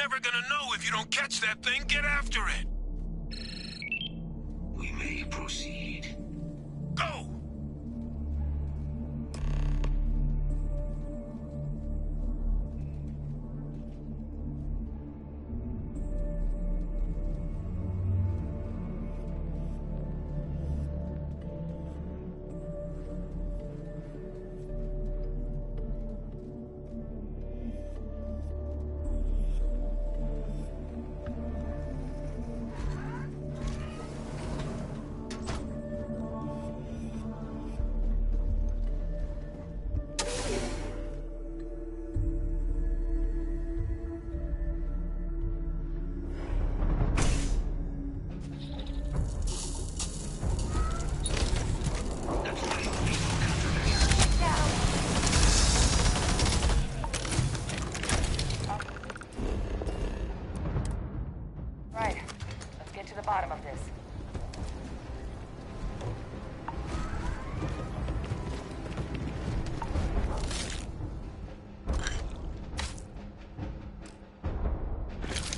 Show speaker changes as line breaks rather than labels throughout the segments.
never gonna know if you don't catch that thing. Get after it.
We may proceed.
Go!
Bottom of this.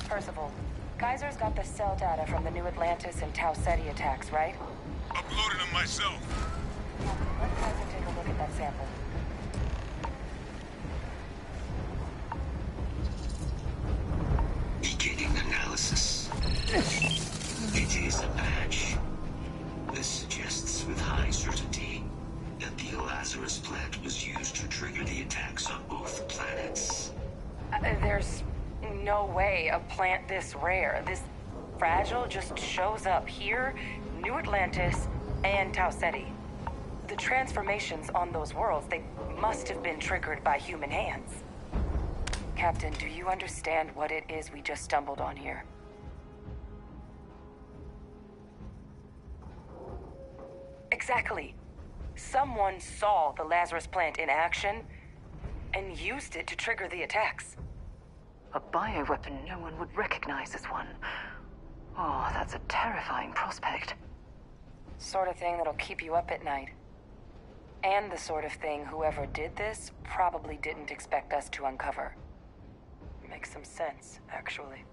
Percival, Geyser's got the cell data from the New Atlantis and Tau Ceti attacks, right?
Uploaded them myself.
Let Geyser take a look at that sample.
Beginning analysis. It is a match. This suggests with high certainty that the Lazarus plant was used to trigger the attacks on both planets.
There's no way a plant this rare, this fragile, just shows up here, New Atlantis, and Tau Ceti. The transformations on those worlds, they must have been triggered by human hands. Captain, do you understand what it is we just stumbled on here? Exactly. Someone saw the Lazarus plant in action and used it to trigger the attacks.
A bioweapon no one would recognize as one. Oh, that's a terrifying prospect.
Sort of thing that'll keep you up at night. And the sort of thing whoever did this probably didn't expect us to uncover. Makes some sense, actually.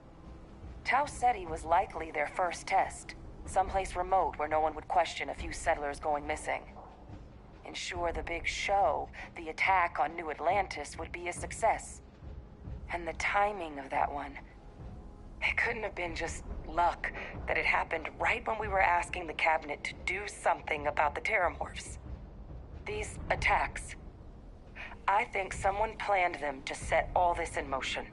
Tau Ceti was likely their first test. Someplace remote where no one would question a few settlers going missing. Ensure the big show, the attack on New Atlantis, would be a success. And the timing of that one. It couldn't have been just luck that it happened right when we were asking the cabinet to do something about the terramorphs. These attacks. I think someone planned them to set all this in motion.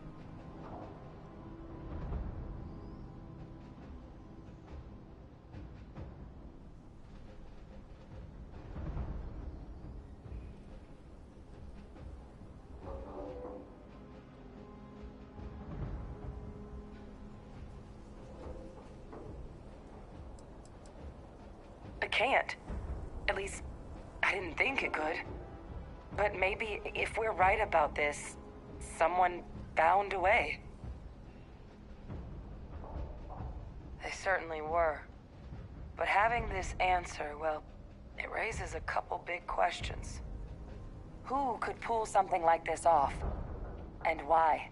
It can't. At least, I didn't think it could. But maybe if we're right about this, someone found a way. They certainly were. But having this answer, well, it raises a couple big questions. Who could pull something like this off? And why?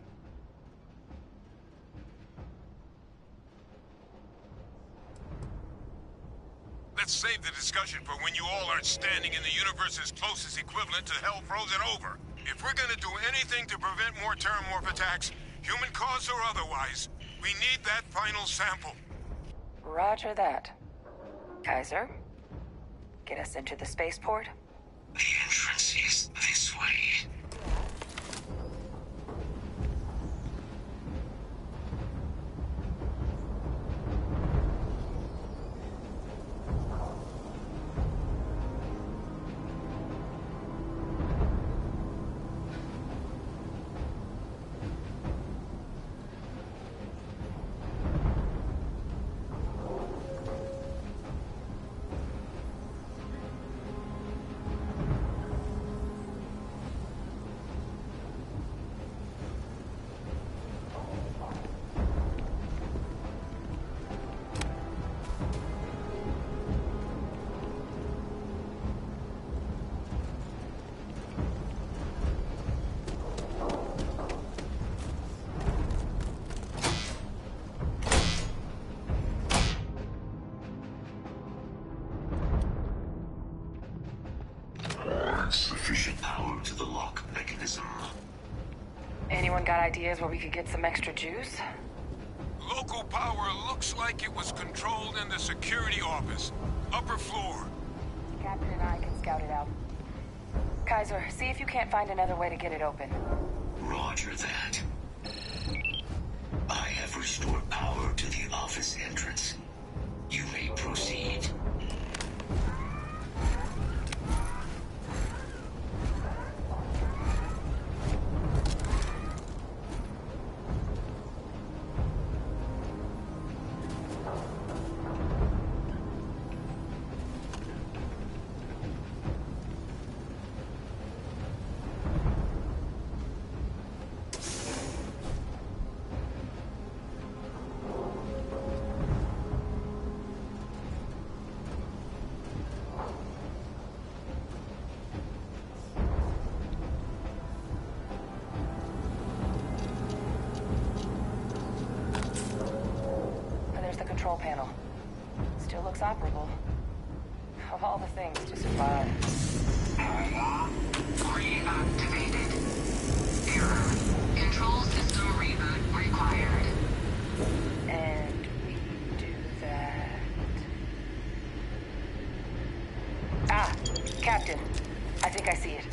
Let's save the discussion for when you all aren't standing in the universe's closest equivalent to hell frozen over. If we're gonna do anything to prevent more terramorph attacks, human cause or otherwise, we need that final sample.
Roger that. Kaiser, get us into the spaceport?
The entrance is this way.
Anyone got ideas where we could get some extra juice?
Local power looks like it was controlled in the security office. Upper floor.
Captain and I can scout it out. Kaiser, see if you can't find another way to get it open.
Roger that. I have restored power to the office entrance. You may proceed.
Control panel. Still looks operable. Of all the things to survive.
Reactivated. Error. Control system reboot required.
And we do that. Ah, Captain. I think I see it.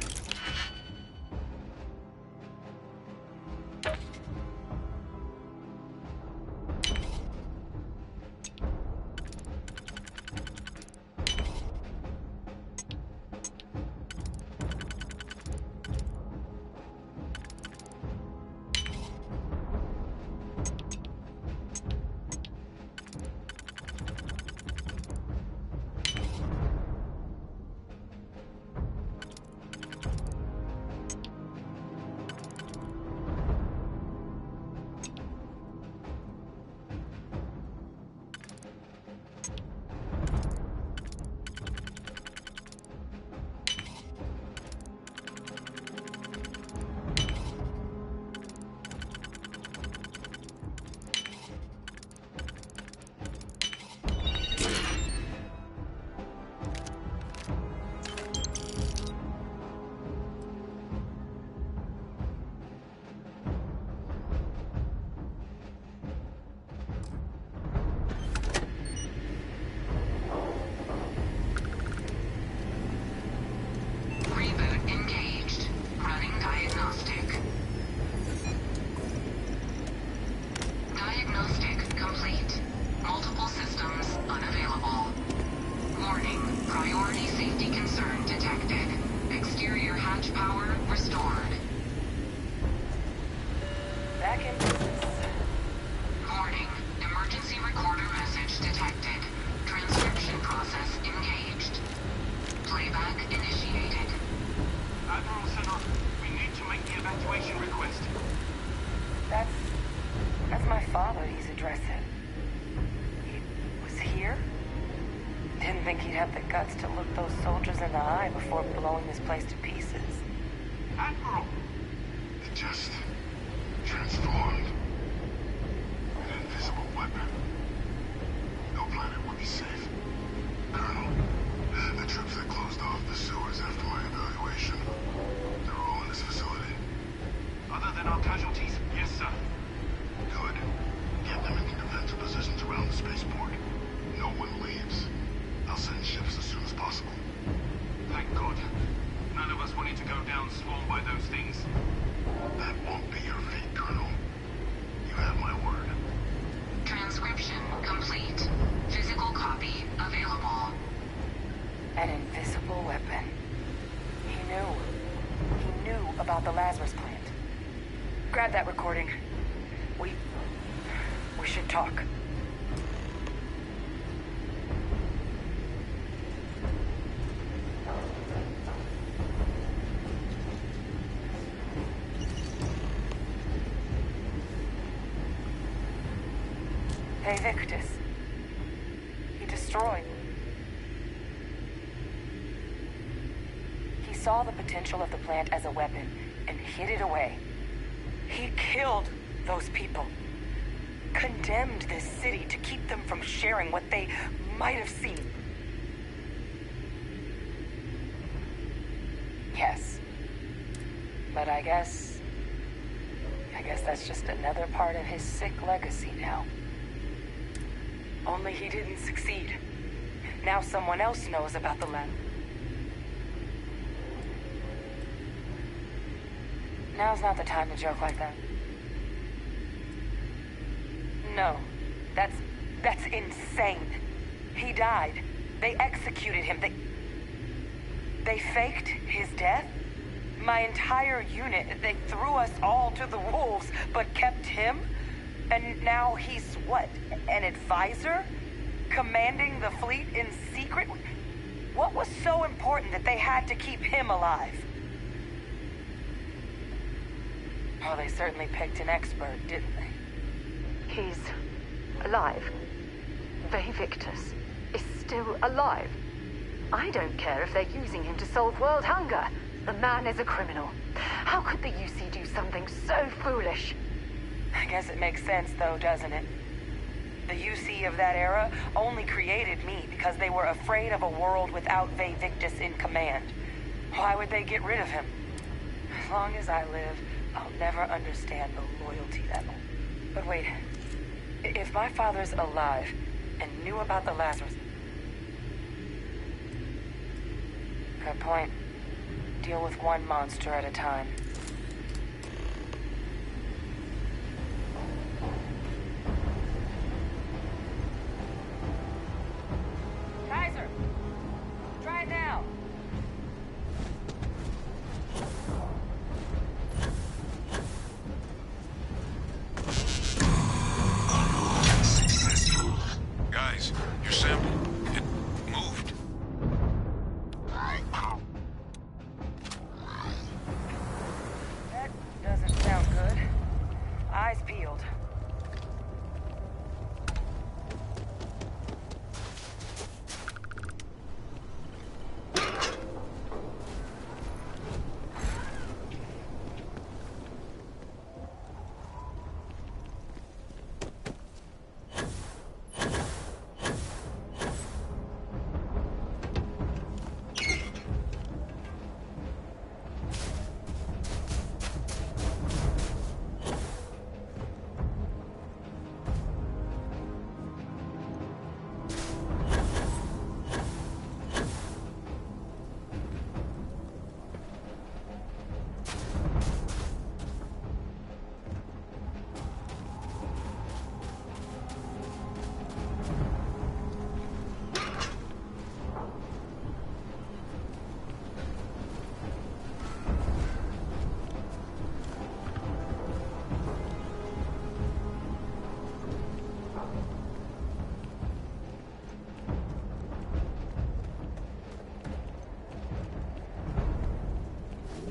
That's my father he's addressing. He was here? Didn't think he'd have the guts to look those soldiers in the eye before blowing this place to pieces.
Admiral!
It just transformed. An invisible weapon. No planet would be safe. Colonel, the troops that closed off the sewers after my evaluation, they're all in this facility.
Other than our casualties, yes, sir.
Good. Get them into defensive positions around the spaceport. No one leaves. I'll send ships as soon as possible.
Thank God. None of us wanted to go down swarmed by those things.
That won't be your fate, Colonel. You have my word.
Transcription complete. Physical copy available.
An invisible weapon. He knew. He knew about the Lazarus plant. Grab that recording. We should talk. Hey, Victus. He destroyed. He saw the potential of the plant as a weapon and hid it away. He killed those people. Condemned this city to keep them from sharing what they might have seen. Yes. But I guess I guess that's just another part of his sick legacy now. Only he didn't succeed. Now someone else knows about the lab. Now's not the time to joke like that. No. That's insane. He died. They executed him. They faked his death? My entire unit, they threw us all to the wolves, but kept him? And now he's what, an advisor? Commanding the fleet in secret? What was so important that they had to keep him alive? Oh, they certainly picked an expert, didn't they?
He's alive. Ve Victus is still alive. I don't care if they're using him to solve world hunger. The man is a criminal. How could the UC do something so foolish?
I guess it makes sense, though, doesn't it? The UC of that era only created me because they were afraid of a world without Ve Victus in command. Why would they get rid of him? As long as I live, I'll never understand the loyalty level. But wait, if my father's alive and knew about the Lazarus... Good point. Deal with one monster at a time. Kaiser! Try it now!
Guys, your sample, it moved.
That doesn't sound good. Eyes peeled.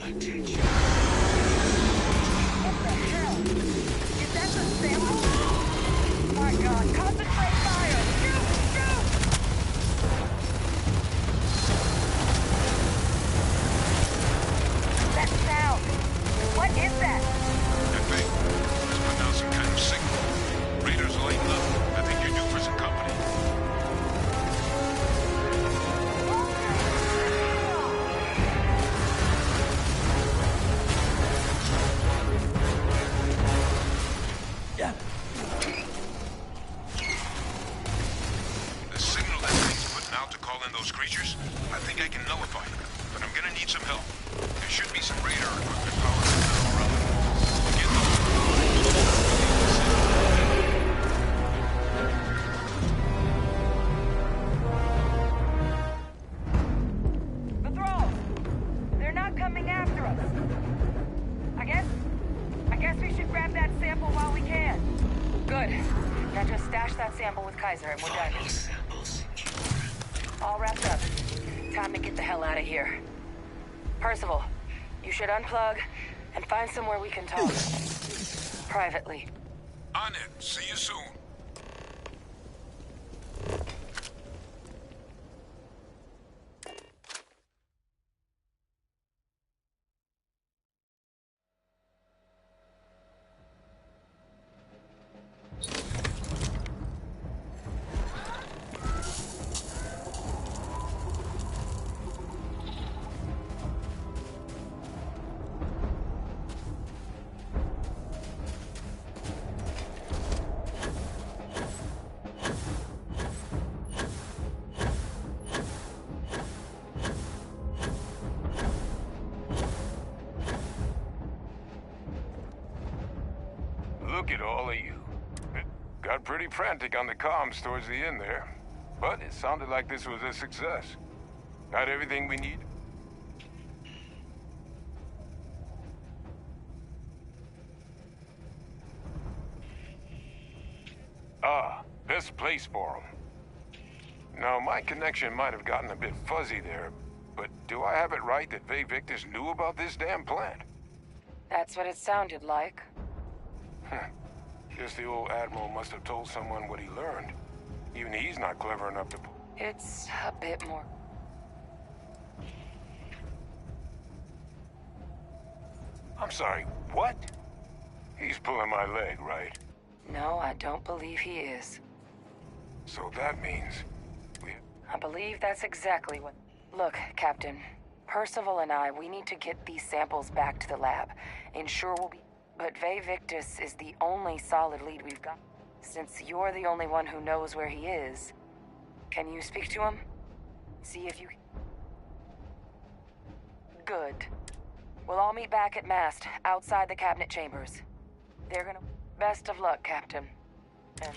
Attention.
What the hell? Is that the sample? My God, concentrate fire! Shoot! Shoot! That sound! What is that?
That thing, it's putting out some kind of signal. Raiders lighting up. I think you're due for some company. The signal that thing's putting out to call in those creatures, I think I can nullify it. But I'm gonna need some help. There should be some radar equipment powering the tunnel around the walls. Get
The thralls! They're not coming after us. I guess we should grab that sample while we can. Good. Now just stash that sample with Kaiser and we're done.
Final sample secure.
All wrapped up. Time to get the hell out of here. Percival, you should unplug and find somewhere we can talk. Privately.
on it. See you soon. look at all of you. It got pretty frantic on the comms towards the end there. But it sounded like this was a success. Got everything we need? Ah, best place for them. Now, my connection might have gotten a bit fuzzy there, but do I have it right that Vay Victus knew about this damn plant?
That's what it sounded like.
Guess the old Admiral must have told someone what he learned. Even he's not clever enough to...
It's a bit more.
I'm sorry, what? He's pulling my leg, right?
No, I don't believe he is.
So that means...
I believe that's exactly what... Look, Captain. Percival and I, we need to get these samples back to the lab. Ensure we'll be... But Vay Victus is the only solid lead we've got. Since you're the only one who knows where he is, can you speak to him? See if you... Good. We'll all meet back at mast, outside the cabinet chambers. They're gonna... Best of luck, Captain. And...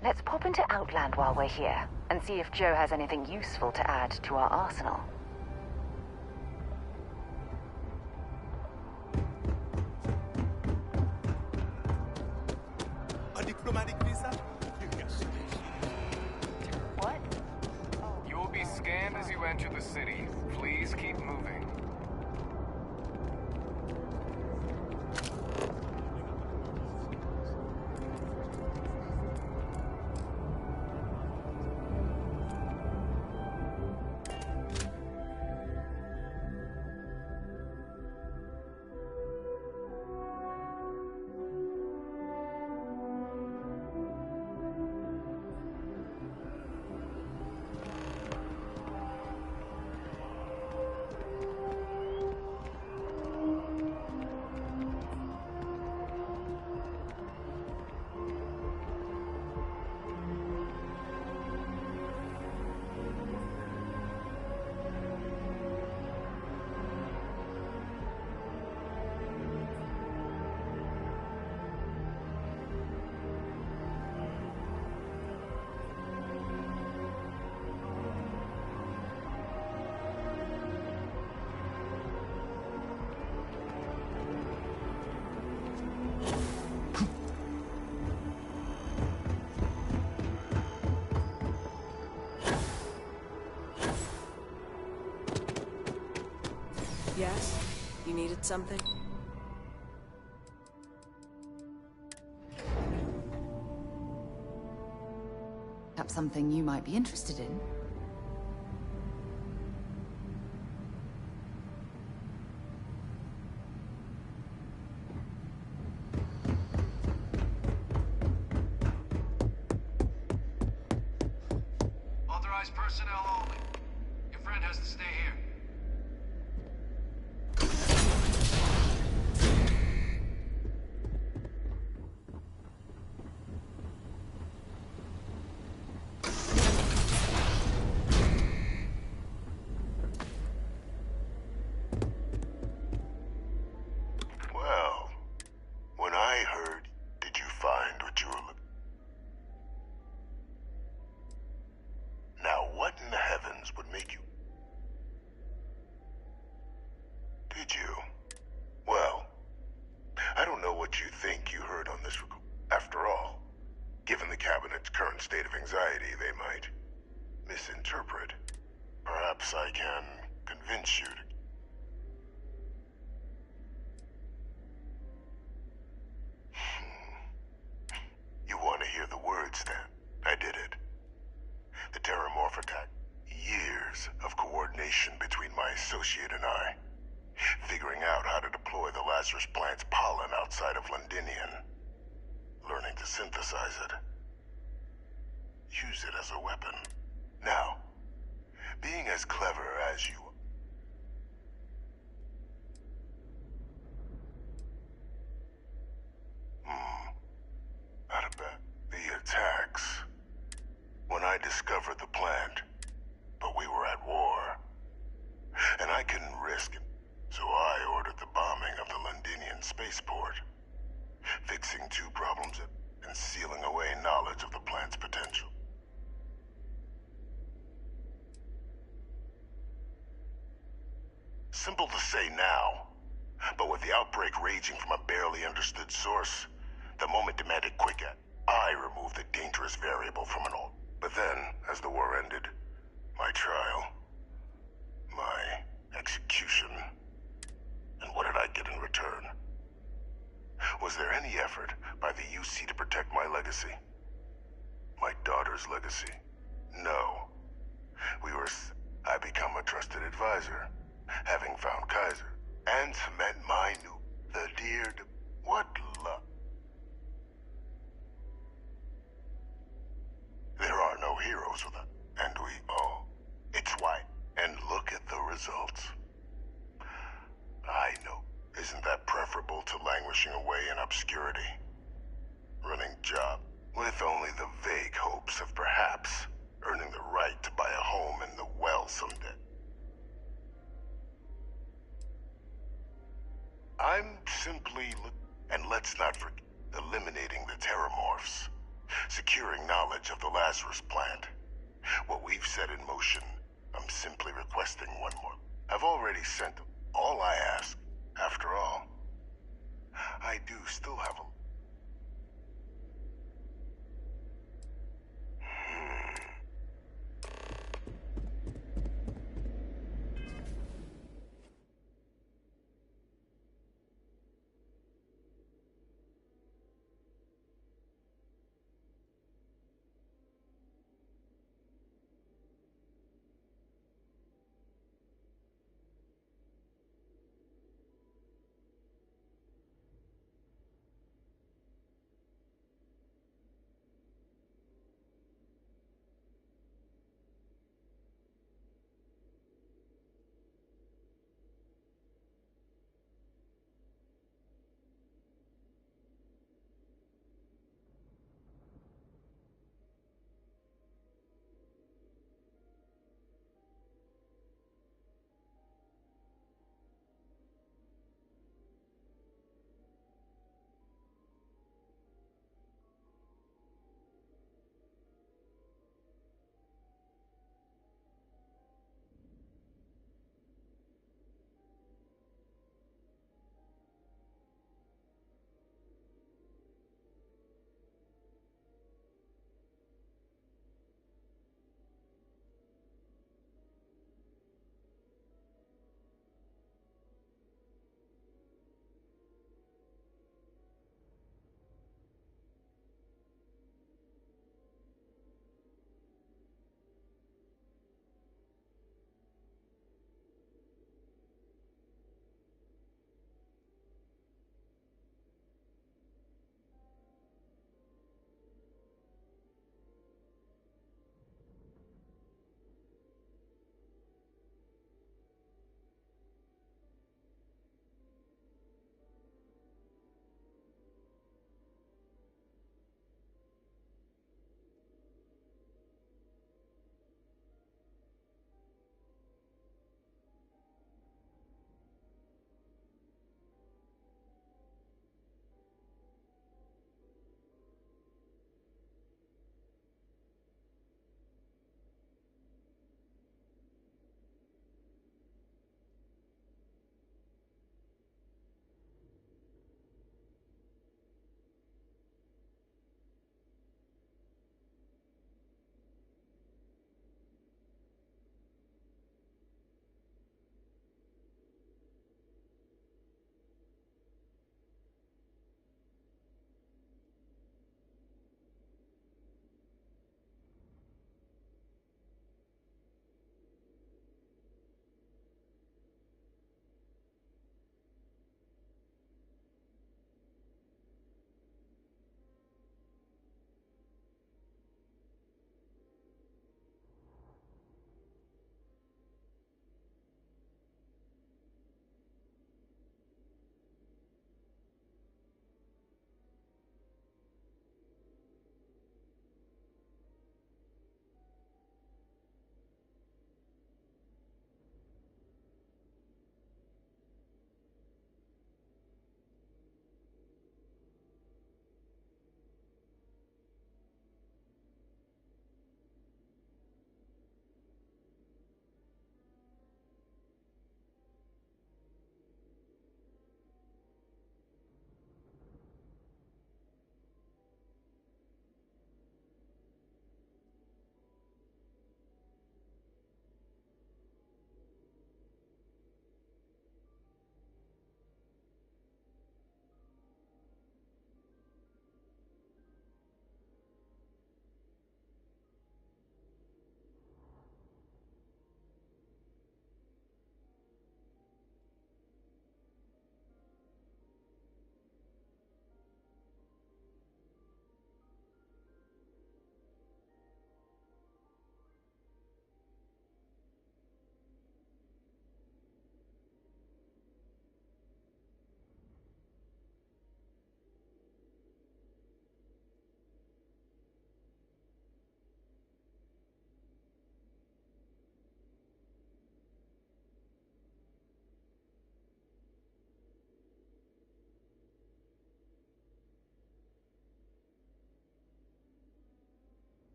Let's pop into Outland while we're here, and see if Joe has anything useful to add to our arsenal.
A diplomatic visa?
What?
You'll be scanned as you enter the city. Please keep moving.
Yes? You needed something?
Perhaps something you might be interested in.
Authorized personnel only. Your friend has to stay here.
Well, when I heard, did you find what you were looking? Now, what in the heavens would make you? Did you? Well, I don't know what you think you heard on this record. After all, given the Cabinet's current state of anxiety, they might misinterpret. Perhaps I can convince you to... You want to hear the words, then? I did it. The Terramorph attack. Years of coordination between my associate and I. Figuring out how to deploy the Lazarus plant's pollen outside of Londinian. Learning to synthesize it. Use it as a weapon. Now, being as clever as you out of that. The attacks. When I discovered the plant, but we were at war. And I couldn't risk it, so I ordered the bombing of the Londinian spaceport. Fixing two problems and sealing away knowledge of the plant's potential. Simple to say now, but with the outbreak raging from a barely understood source, the moment demanded quick act. I removed the dangerous variable from an alt. But then, as the war ended, my trial, my execution, and what did I get in return? Was there any effort by the UC to protect my legacy? My daughter's legacy? No. I become a trusted advisor, having found Kaiser, and cement my new, the dear, what luck. There are no heroes without, and we all. It's why. And look at the results. I know. Isn't that preferable to languishing away in obscurity? Running job with only the vague hopes of perhaps earning the right to buy a home in the well someday. I'm simply and let's not forget eliminating the Terramorphs. securing knowledge of the Lazarus plant. What we've set in motion, I'm simply requesting one more. I've already sent them. All I ask, after all, I do still have a...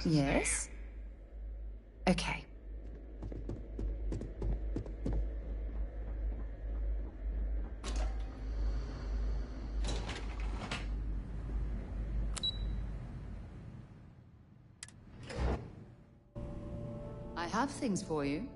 Yes? Okay. I have things for you.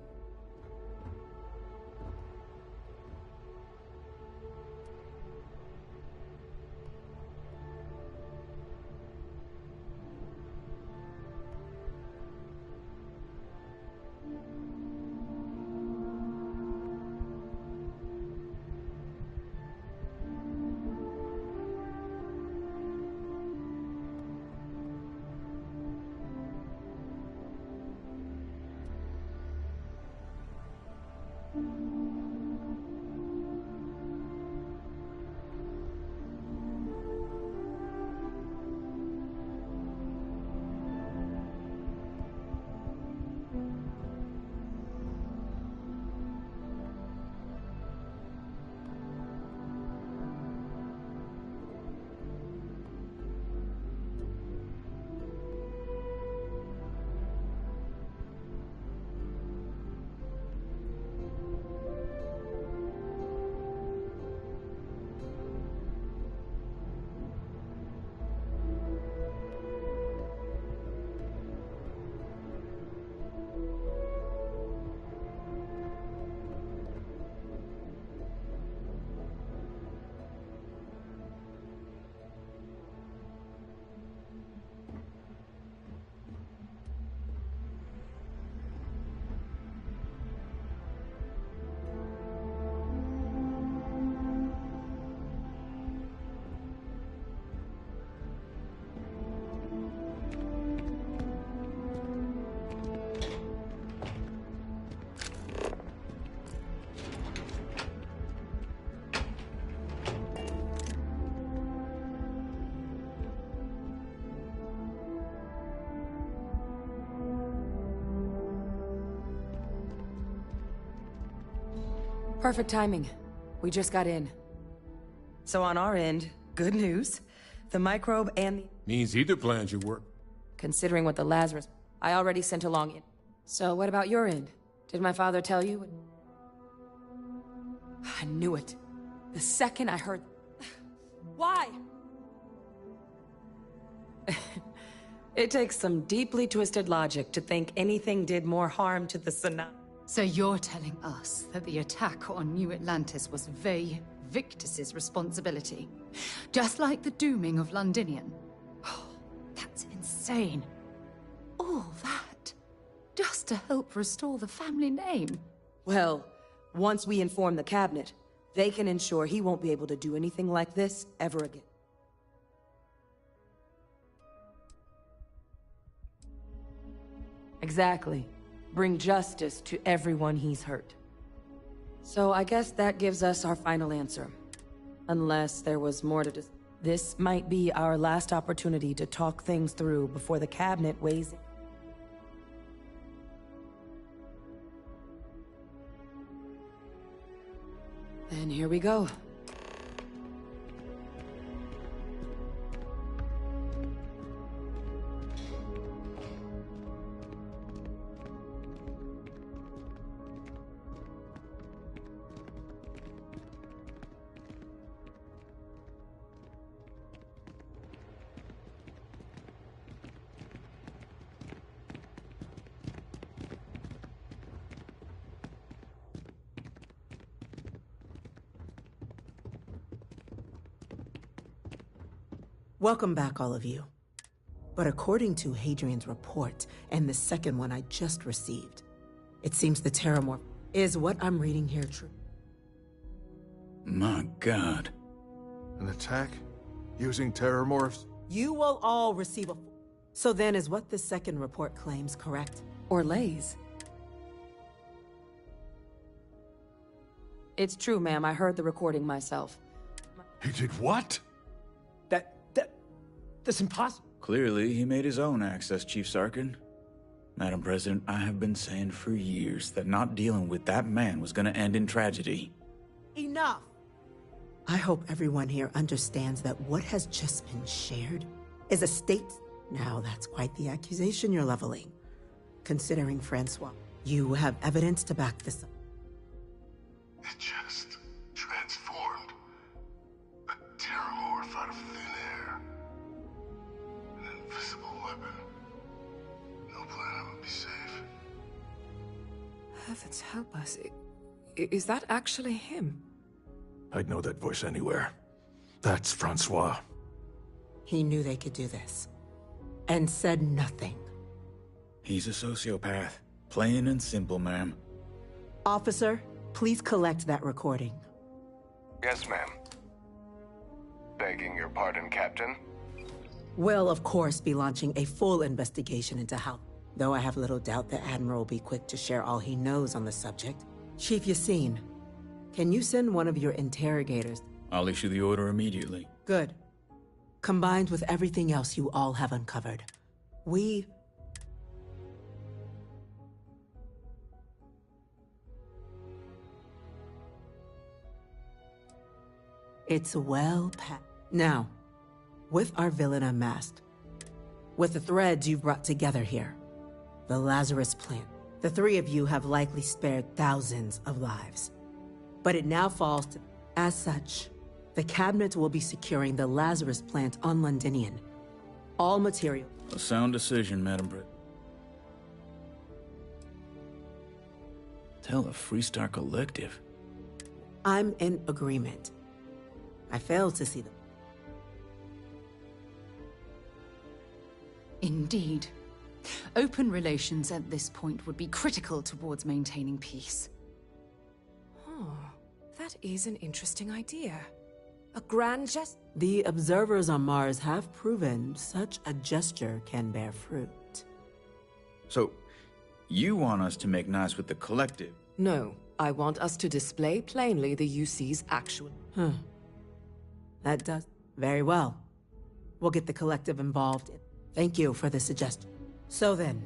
Perfect timing. We just got in. So on our end, good news. The microbe and the...
Means either plan should work.
Considering what the Lazarus... I already sent along in. So what about your end? Did my father tell you? I knew it. The second I heard... Why? It takes some deeply twisted logic to think anything did more harm to the Sonata.
So you're telling us that the attack on New Atlantis was Victus's responsibility? Just like the dooming of Londinian? Oh, that's insane. All that, just to help restore the family name?
Well, once we inform the cabinet, they can ensure he won't be able to do anything like this ever again. Exactly. Bring justice to everyone he's hurt. So I guess that gives us our final answer. Unless there was more to this might be our last opportunity to talk things through before the cabinet weighs in. Then here we go.
Welcome back, all of you. But according to Hadrian's report, and the second one I just received, it seems the Terramorph is what I'm reading here true.
My God.
An attack? Using terramorphs?
You will all receive a... So then is what the second report claims correct?
Or lays. It's true, ma'am. I heard the recording myself.
He did what?
That's impossible.
Clearly, he made his own access, Chief Sarkin. Madam President, I have been saying for years that not dealing with that man was gonna end in tragedy.
Enough! I hope everyone here understands that what has just been shared is a state Now, that's quite the accusation you're leveling. Considering Francois, you have evidence to back this up.
It just transformed. A terramorph out of thin air. An invisible weapon. No planet would be safe.
Heavens help us. Is that actually him?
I'd know that voice anywhere. That's Francois.
He knew they could do this. And said nothing.
He's a sociopath. Plain and simple, ma'am.
Officer, please collect that recording.
Yes, ma'am. Begging your pardon, Captain.
We'll, of course, be launching a full investigation into how, though I have little doubt the Admiral will be quick to share all he knows on the subject. Chief Yassine, can you send one of your interrogators?
I'll issue the order immediately.
Good. Combined with everything else you all have uncovered, It's well past. Now, with our villain unmasked, with the threads you've brought together here, the Lazarus plant, the three of you have likely spared thousands of lives. But it now falls to... As such, the Cabinet will be securing the Lazarus plant on Londinian. All material...
A sound decision, Madam Britt. Tell the Freestar Collective.
I'm in agreement. I failed to see them.
Indeed. Open relations at this point would be critical towards maintaining peace.
Oh, that is an interesting idea. A grand gesture.
The observers on Mars have proven such a gesture can bear fruit.
So, you want us to make nice with the Collective?
No, I want us to display plainly the UC's actual...
That does... Very well. We'll get the Collective involved. Thank you for the suggestion. So then,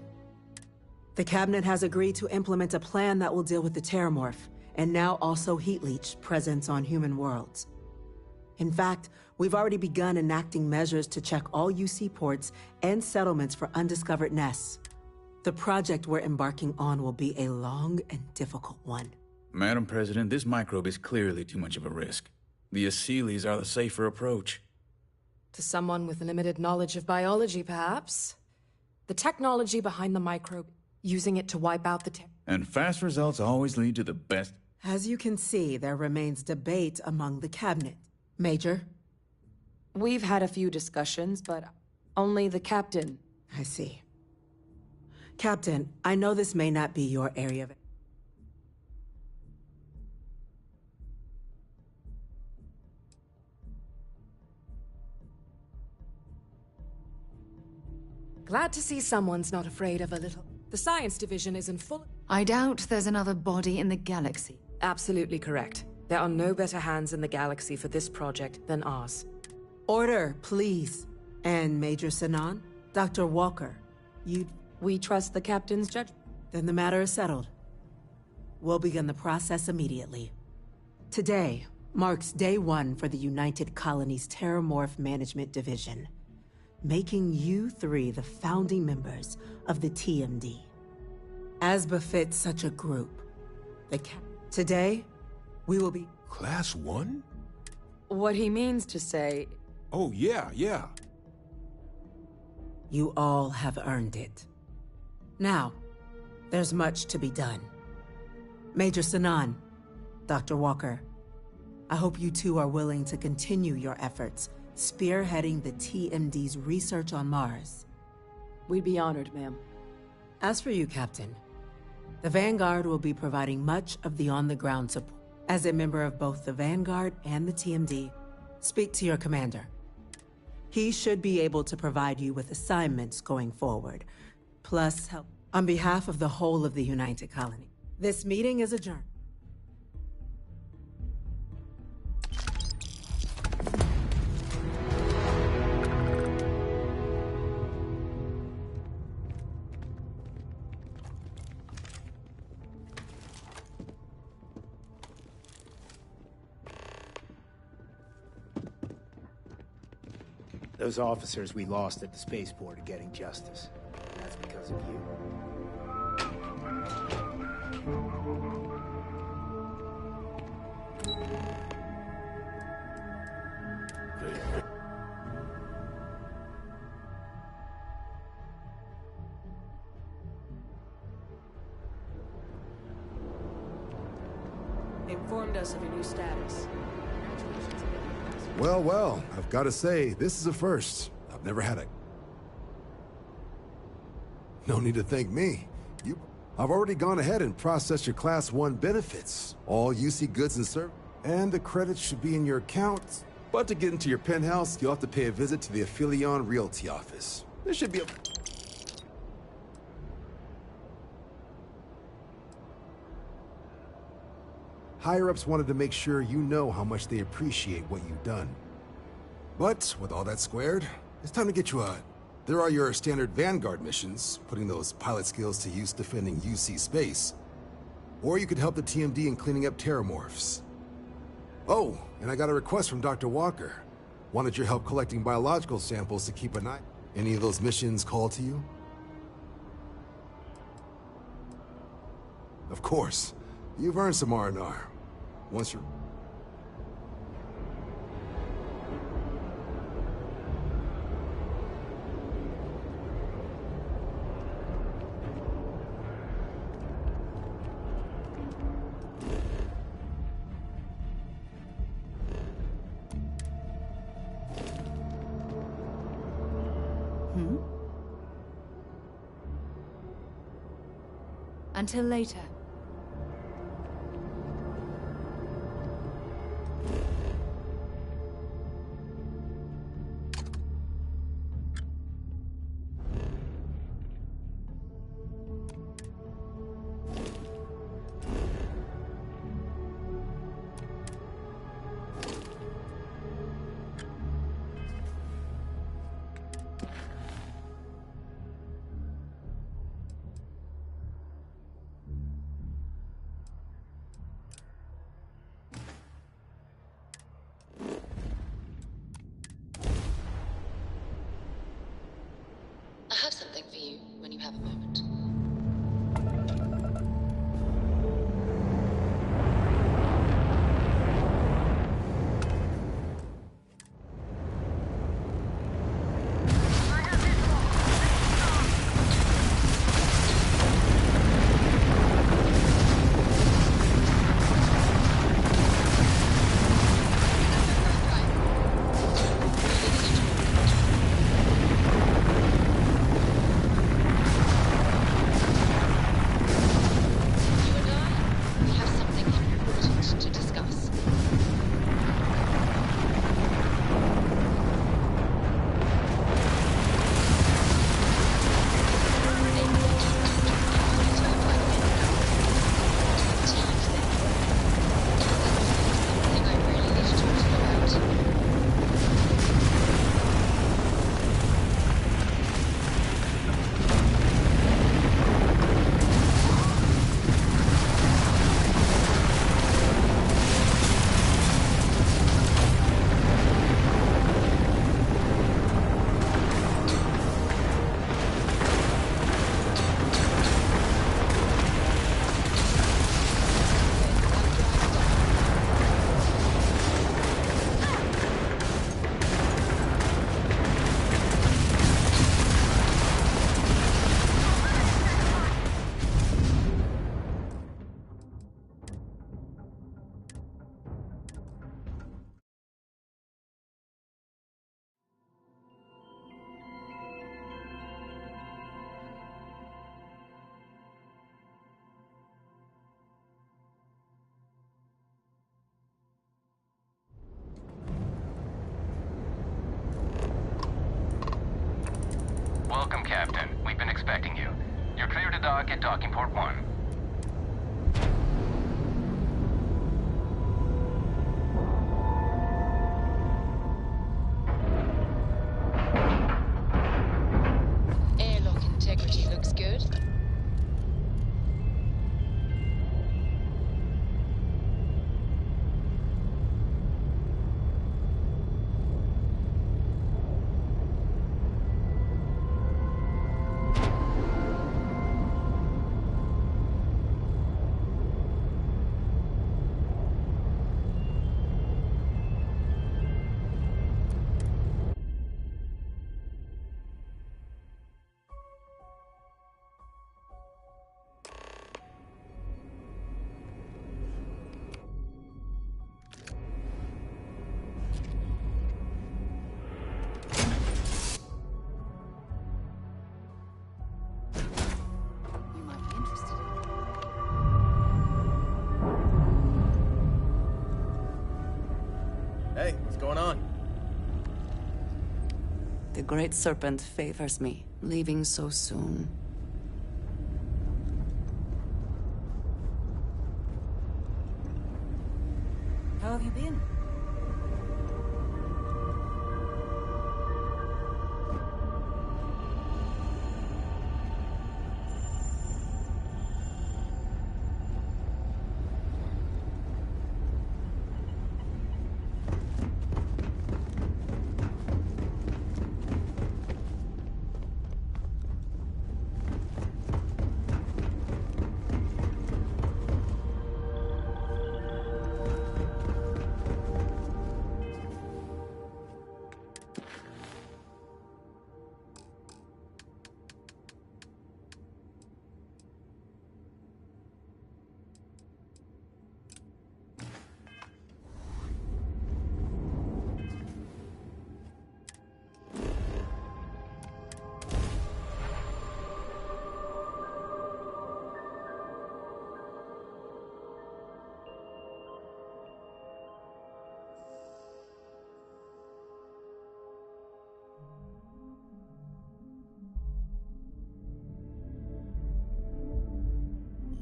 the Cabinet has agreed to implement a plan that will deal with the Terramorph, and now also Heat Leech presence on human worlds. In fact, we've already begun enacting measures to check all UC ports and settlements for undiscovered nests. The project we're embarking on will be a long and difficult one.
Madam President, this microbe is clearly too much of a risk. The Aseles are the safer approach.
To someone with limited knowledge of biology, perhaps. The technology behind the microbe, using it to wipe out the
And fast results always lead to the best.
As you can see, there remains debate among the Cabinet. Major?
We've had a few discussions, but only the Captain.
I see. Captain, I know this may not be your area of...
Glad to see someone's not afraid of a little. The science division is in full...
I doubt there's another body in the galaxy.
Absolutely correct. There are no better hands in the galaxy for this project than ours.
Order, please. And Major Sinan? Dr. Walker,
We trust the Captain's judgment.
Then the matter is settled. We'll begin the process immediately. Today marks day one for the United Colonies Terramorph Management Division, making you three the founding members of the TMD. As befits such a group, today, we will be...
Class 1?
What he means to say...
Oh, yeah.
You all have earned it. Now, there's much to be done. Major Sinan, Dr. Walker, I hope you two are willing to continue your efforts spearheading the TMD's research on Mars.
We'd be honored, ma'am.
As for you, Captain, the Vanguard will be providing much of the on-the-ground support. As a member of both the Vanguard and the TMD, speak to your commander. He should be able to provide you with assignments going forward, plus help on behalf of the whole of the United Colony. This meeting is adjourned.
Those officers we lost at the spaceport are getting justice. And that's because of you.
They informed us of your new status.
Well, well, I've got to say, this is a first. I've never had a... No need to thank me. I've already gone ahead and processed your Class 1 benefits. All UC goods and services. And the credits should be in your account. But to get into your penthouse, you'll have to pay a visit to the Aphelion Realty office. There should be a... Higher-ups wanted to make sure you know how much they appreciate what you've done. But with all that squared, it's time to get you a... There are your standard Vanguard missions, putting those pilot skills to use defending UC space. Or you could help the TMD in cleaning up terramorphs. Oh, and I got a request from Dr. Walker. Wanted your help collecting biological samples to keep an eye. Any of those missions call to you? Of course. You've earned some R&R. Once you're...
Until later.
I have something for you when you have a moment.
Welcome, Captain. We've been expecting you. You're clear to dock at docking port 1.
Airlock integrity looks good.
The Great Serpent favors me, leaving so soon. How have you been?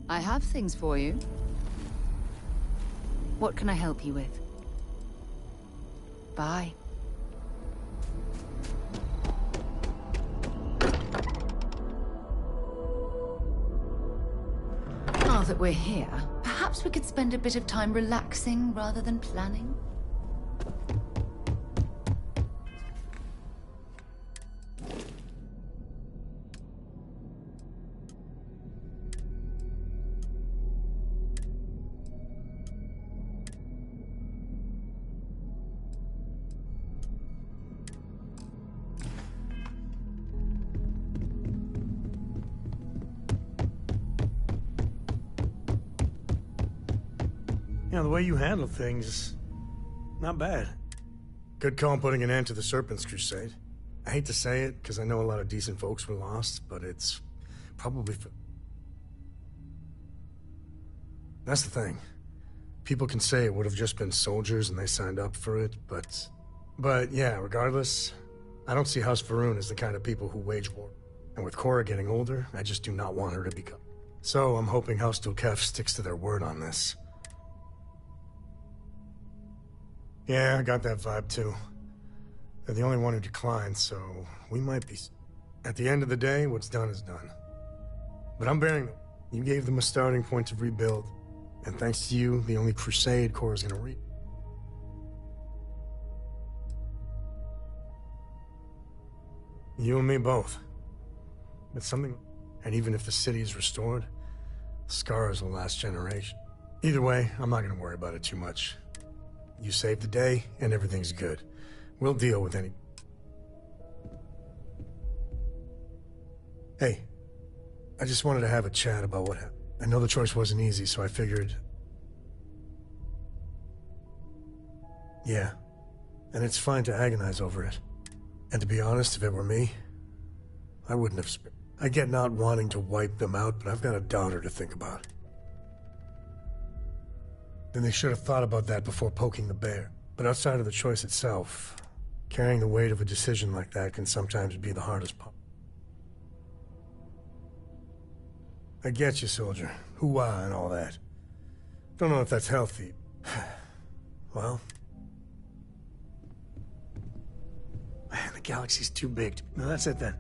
I have things for you. What can I help you with? Bye. Now that we're here, perhaps we could spend a bit of time relaxing rather than planning?
You know, the way you handle things, not bad. Good call putting an end to the Serpent's crusade. I hate to say it, because I know a lot of decent folks were lost, but it's probably for... That's the thing. People can say it would have just been soldiers and they signed up for it, but... But yeah, regardless, I don't see House Faroon as the kind of people who wage war. And with Cora getting older, I just do not want her to become... So I'm hoping House Dulkef sticks to their word on this. Yeah, I got that vibe too. They're the only one who declined, so we might be... At the end of the day, what's done is done. But I'm bearing them. You gave them a starting point to rebuild. And thanks to you, the only crusade Cora's gonna reap. You and me both. But something... And even if the city is restored, Scars will last generation. Either way, I'm not gonna worry about it too much. You saved the day, and everything's good. We'll deal with any... Hey, I just wanted to have a chat about what happened. I know the choice wasn't easy, so I figured... Yeah, and it's fine to agonize over it. And to be honest, if it were me, I wouldn't have... I get not wanting to wipe them out, but I've got a daughter to think about. Then they should have thought about that before poking the bear. But outside of the choice itself, carrying the weight of a decision like that can sometimes be the hardest part. I get you, soldier. Hoo-ah and all that. Don't know if that's healthy. Well... Man, the galaxy's too big to... No, that's it then.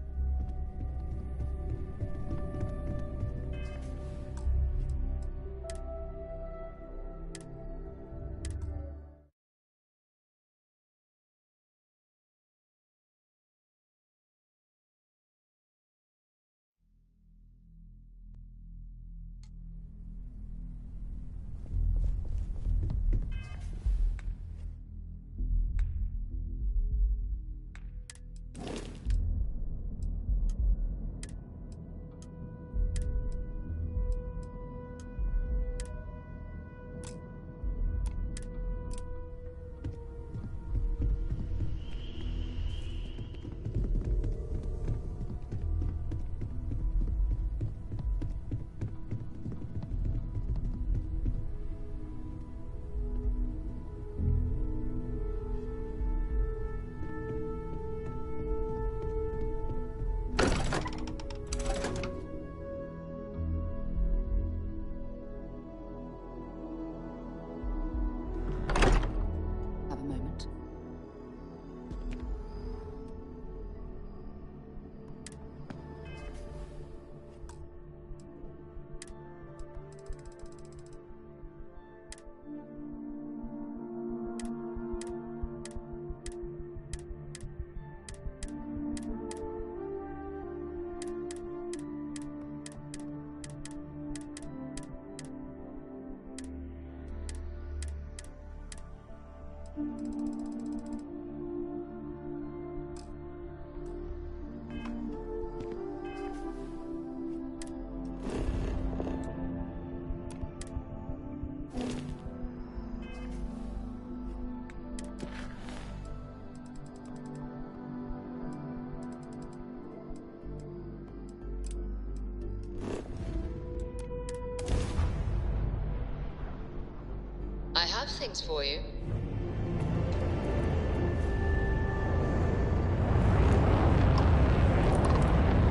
I have things for you.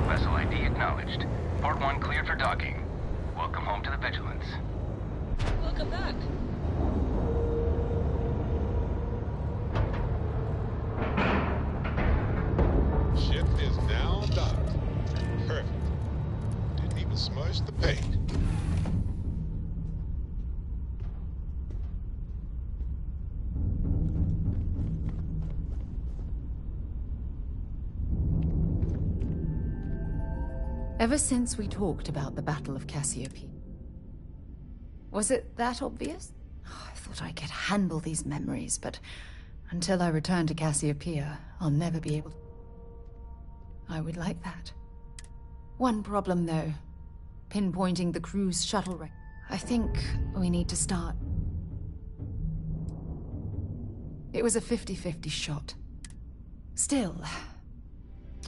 Vessel ID acknowledged. Port 1 cleared for docking. Welcome home to the Vigilance.
Welcome back.
Ship is now docked. Perfect. Didn't even smudge the paint.
Ever since we talked about the Battle of Cassiopeia, was it that obvious? Oh, I thought I could handle these memories, but until I return to Cassiopeia, I'll never be able to. I would like that. One problem, though. Pinpointing the crew's shuttle wreck. I think we need to start. It was a 50-50 shot. Still,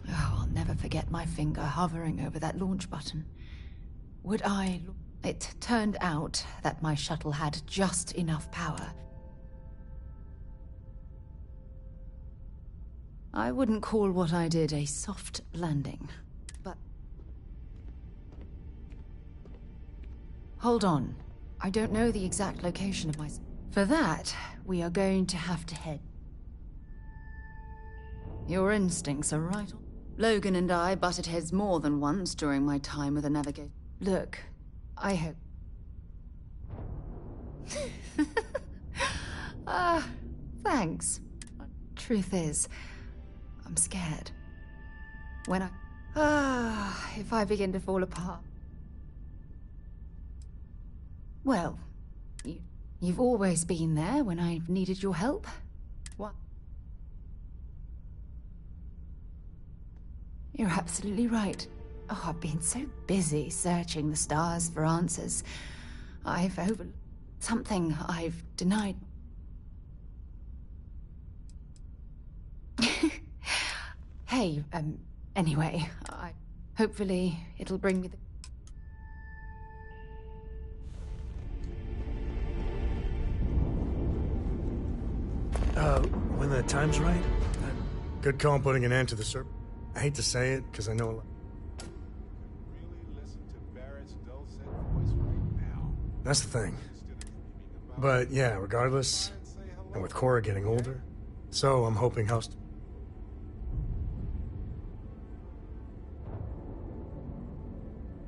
I'll never forget my finger hovering over that launch button. Would I... It turned out that my shuttle had just enough power. I wouldn't call what I did a soft landing, but... Hold on. I don't know the exact location of my... For that, we are going to have to head. Your instincts are right on. Logan and I butted heads more than once during my time with the Navigator. Look, I hope... Thanks. Truth is, I'm scared. When if I begin to fall apart... Well, you've always been there when I've needed your help. What? You're absolutely right. Oh, I've been so busy searching the stars for answers. I've overlooked something I've denied. Hey, anyway, hopefully it'll bring me the...
When the time's right, good call on putting an end to the serp. I hate to say it, because I know a lot.
Really listen to Barrett's dulcet voice right now.
That's the thing. But yeah, regardless, and with Cora getting older, so I'm hoping House...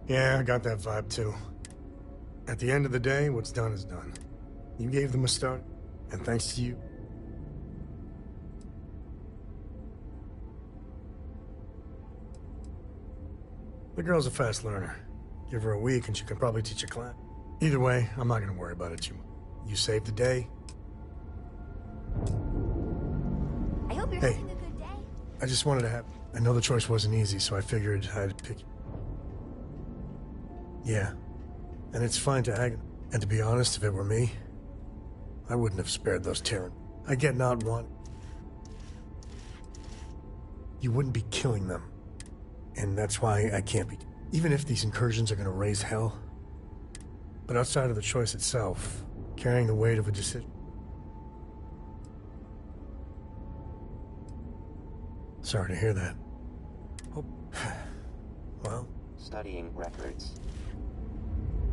Yeah, I got that vibe too. At the end of the day, what's done is done. You gave them a start, and thanks to you... The girl's a fast learner. Give her a week and she can probably teach a class. Either way, I'm not gonna worry about it too much. You saved the day.
I hope you're having a good day.
I just wanted to have... I know the choice wasn't easy, so I figured I'd pick... Yeah. And it's fine to ag... And to be honest, if it were me, I wouldn't have spared those Terran. I get not one. You wouldn't be killing them. And that's why I can't be... Even if these incursions are gonna raise hell. But outside of the choice itself, carrying the weight of a decision... Sorry to hear that. Oh. Well...
Studying records.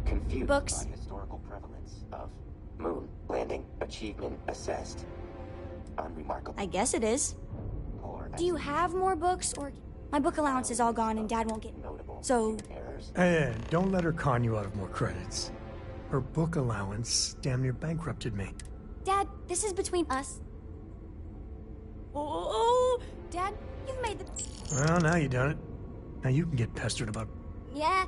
Confused
Books.
by historical prevalence of moon landing achievement assessed. Unremarkable.
I guess it is. Do you have more books, or... My book allowance is all gone and Dad won't get... So...
Hey, don't let her con you out of more credits. Her book allowance damn near bankrupted me.
Dad, this is between us. Oh, Dad, you've made the...
Well, now you done it. Now you can get pestered about...
Yeah,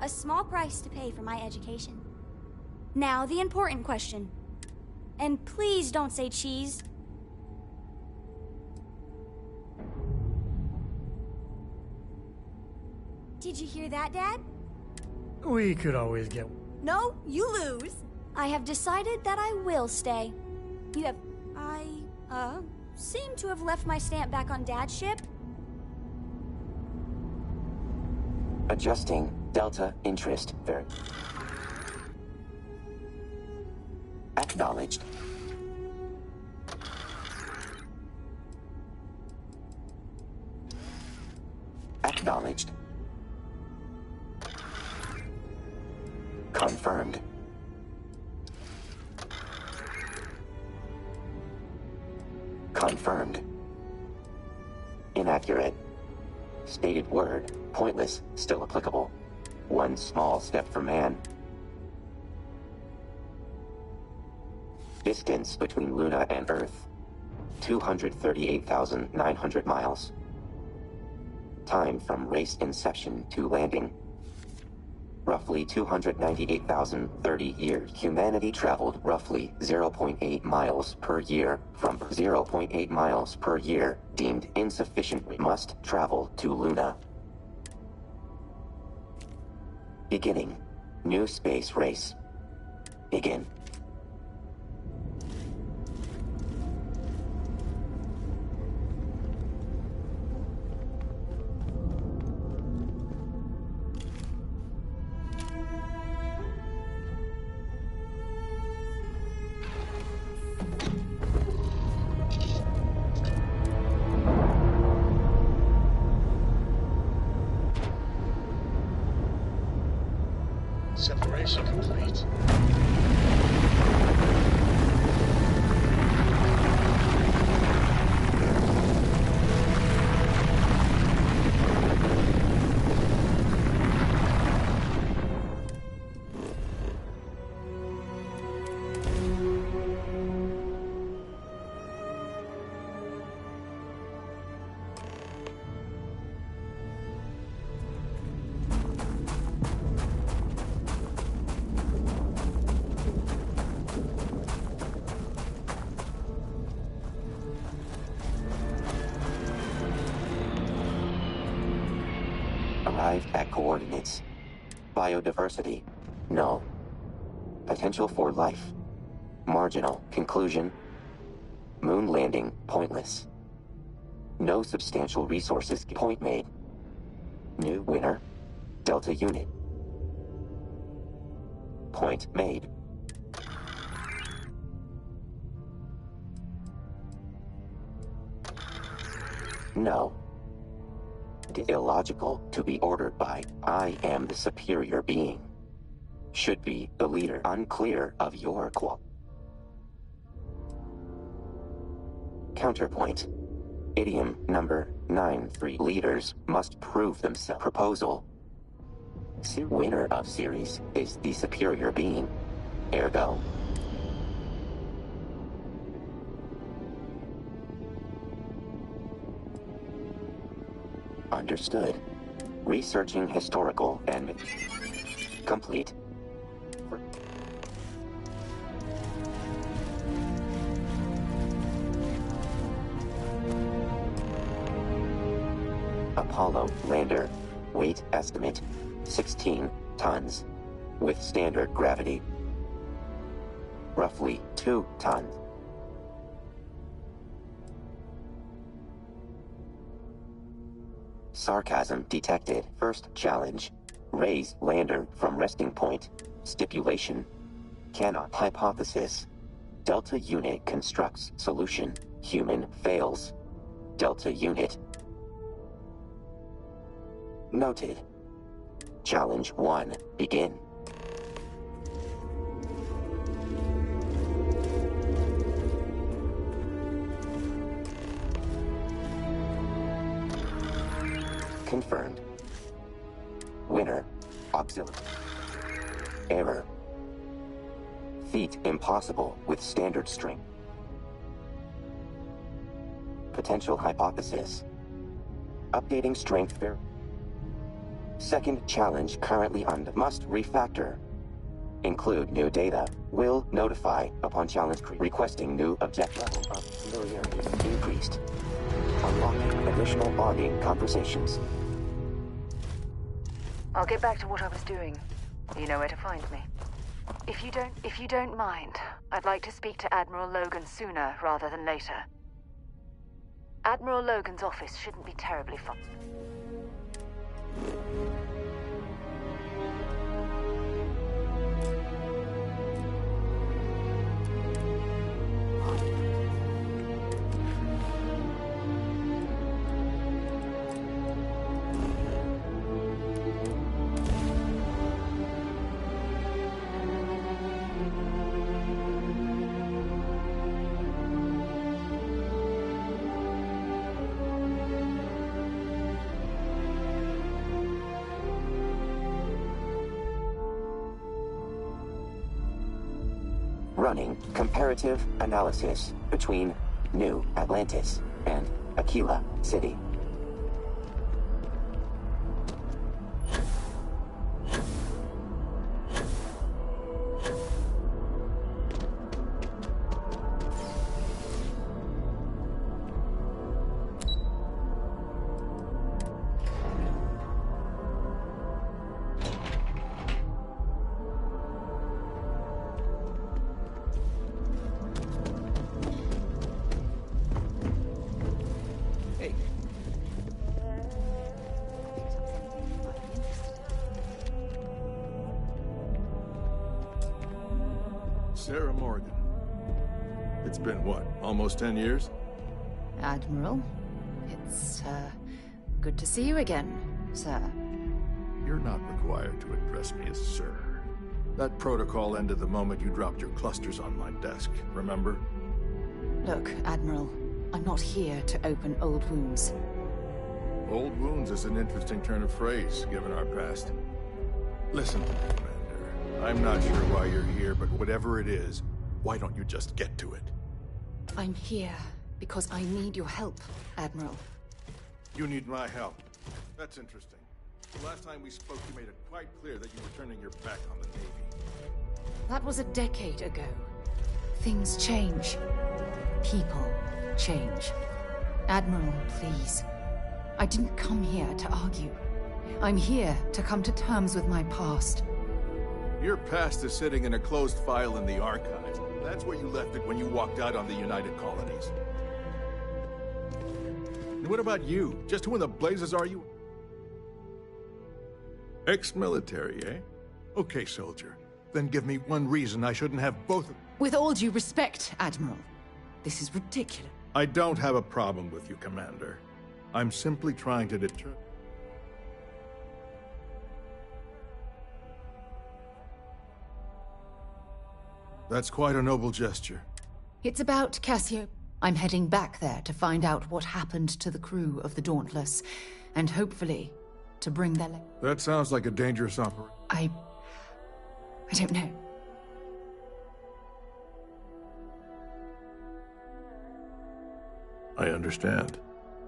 a small price to pay for my education. Now, the important question. And please don't say cheese. Did you hear that, Dad?
We could always get...
No, you lose. I have decided that I will stay. You have... I, seem to have left my stamp back on Dad's ship.
Adjusting Delta interest Acknowledged. Acknowledged. Confirmed. Confirmed. Inaccurate. Stated word, pointless, still applicable. One small step for man. Distance between Luna and Earth, 238,900 miles. Time from race inception to landing, roughly 298,030 years. Humanity traveled roughly 0.8 miles per year. From 0.8 miles per year, deemed insufficient, we must travel to Luna. Beginning. New space race. Begin.
Separation complete.
Arrived at coordinates. Biodiversity, null. Potential for life, marginal. Conclusion, moon landing, pointless. No substantial resources. Point made. New winner, Delta Unit. Point made. No. Illogical to be ordered by I am the superior being. Should be the leader. Unclear of your qual. Counterpoint. Idiom number 9. Leaders must prove themselves. Proposal. Winner of series is the superior being. Ergo. Understood. Researching historical and complete. Apollo lander. Weight estimate 16 tons. With standard gravity, roughly 2 tons. Sarcasm detected. First challenge. Raise lander from resting point. Stipulation. Cannot. Hypothesis. Delta Unit constructs solution. Human fails. Delta Unit. Noted. Challenge 1. Begin. Confirmed. Winner. Auxiliary. Error. Feat impossible with standard strength. Potential hypothesis. Updating strength ver. Second challenge currently on. Must refactor. Include new data. Will notify upon challenge requesting new object. Level of familiarity increased. Unlocking additional bonding conversations.
I'll get back to what I was doing. You know where to find me. If you don't mind, I'd like to speak to Admiral Logan sooner rather than later. Admiral Logan's office shouldn't be terribly far.
running comparative analysis between New Atlantis and Aquila City.
Sarah Morgan. It's been what, almost 10 years?
Admiral, it's, good to see you again, sir.
You're not required to address me as sir. That protocol ended the moment you dropped your clusters on my desk, remember?
Look, Admiral, I'm not here to open old wounds.
Old wounds is an interesting turn of phrase, given our past. Listen to me, Commander. I'm not sure why you're here, but whatever it is, why don't you just get to it?
I'm here because I need your help, Admiral.
You need my help. That's interesting. The last time we spoke, you made it quite clear that you were turning your back on the Navy.
That was a decade ago. Things change. People change. Admiral, please. I didn't come here to argue. I'm here to come to terms with my past.
Your past is sitting in a closed file in the archives. That's where you left it when you walked out on the United Colonies. And what about you? Just who in the blazes are you? Ex-military, eh? Okay, soldier. Then give me one reason I shouldn't have both of...
With all due respect, Admiral, this is ridiculous.
I don't have a problem with you, Commander. I'm simply trying to deter... That's quite a noble gesture.
It's about Cassio. I'm heading back there to find out what happened to the crew of the Dauntless, and hopefully, to bring their...
That sounds like a dangerous operation.
I don't know.
I understand.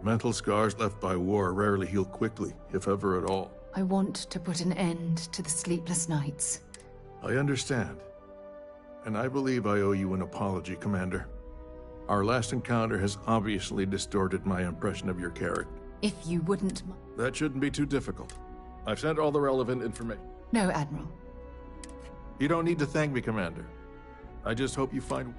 Mental scars left by war rarely heal quickly, if ever at all.
I want to put an end to the sleepless nights.
I understand. And I believe I owe you an apology, Commander. Our last encounter has obviously distorted my impression of your character.
If you wouldn't...
That shouldn't be too difficult. I've sent all the relevant information.
No, Admiral.
You don't need to thank me, Commander. I just hope you find...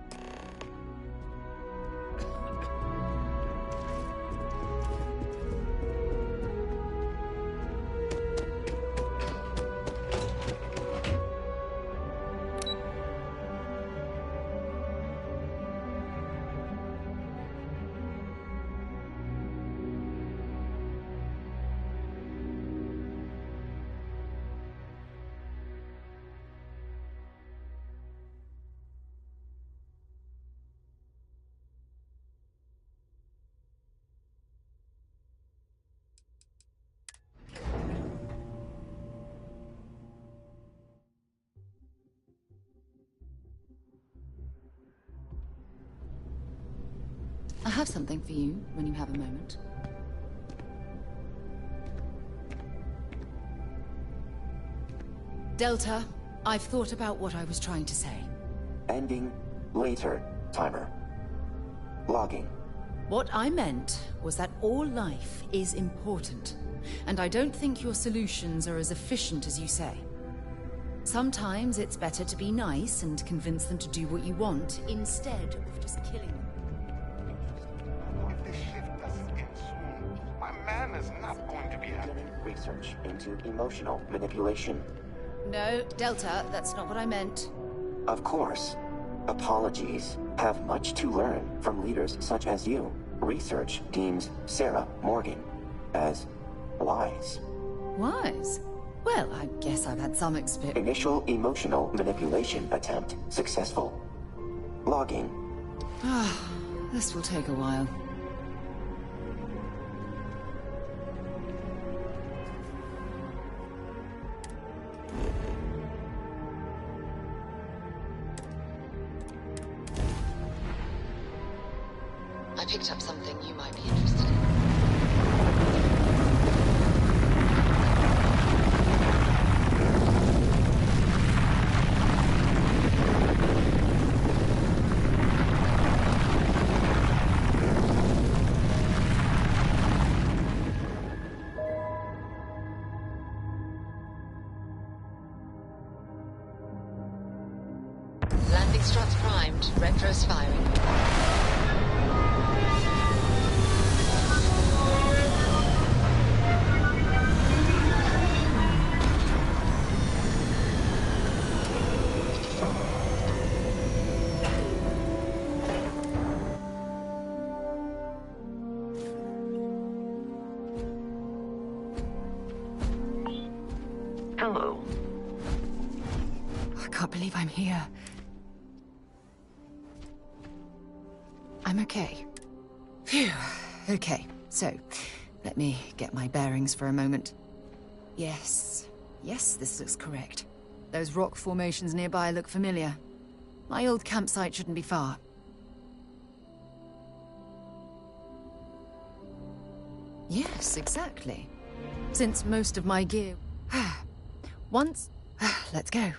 I have something for you when you have a moment. Delta, I've thought about what I was trying to say.
Ending later timer. Logging.
What I meant was that all life is important, and I don't think your solutions are as efficient as you say. Sometimes it's better to be nice and convince them to do what you want, instead of just killing them.
This shift doesn't end soon. My man is not going to be happy.
Research into emotional manipulation.
No, Delta, that's not what I meant.
Of course. Apologies. Have much to learn from leaders such as you. Research deems Sarah Morgan as wise.
Wise? Well, I guess I've had some experience.
Initial emotional manipulation attempt successful. Logging.
This will take a while.
picked up something you might be interested in. Landing struts primed, retros firing.
Hello. I can't believe I'm here. I'm okay. Phew. Okay, so let me get my bearings for a moment. Yes, this looks correct. Those rock formations nearby look familiar. My old campsite shouldn't be far. Yes, exactly. Since most of my gear... Once... Let's go.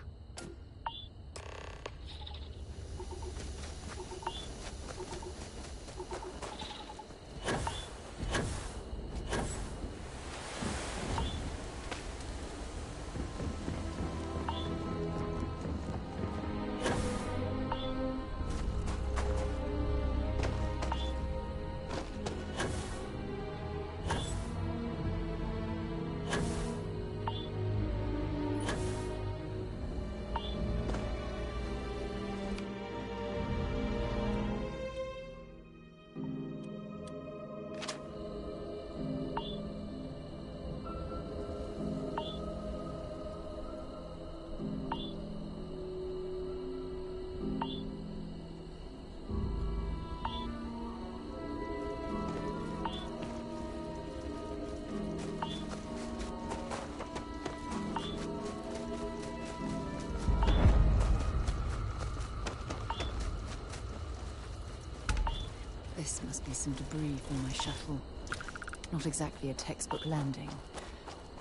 This must be some debris from my shuttle. Not exactly a textbook landing,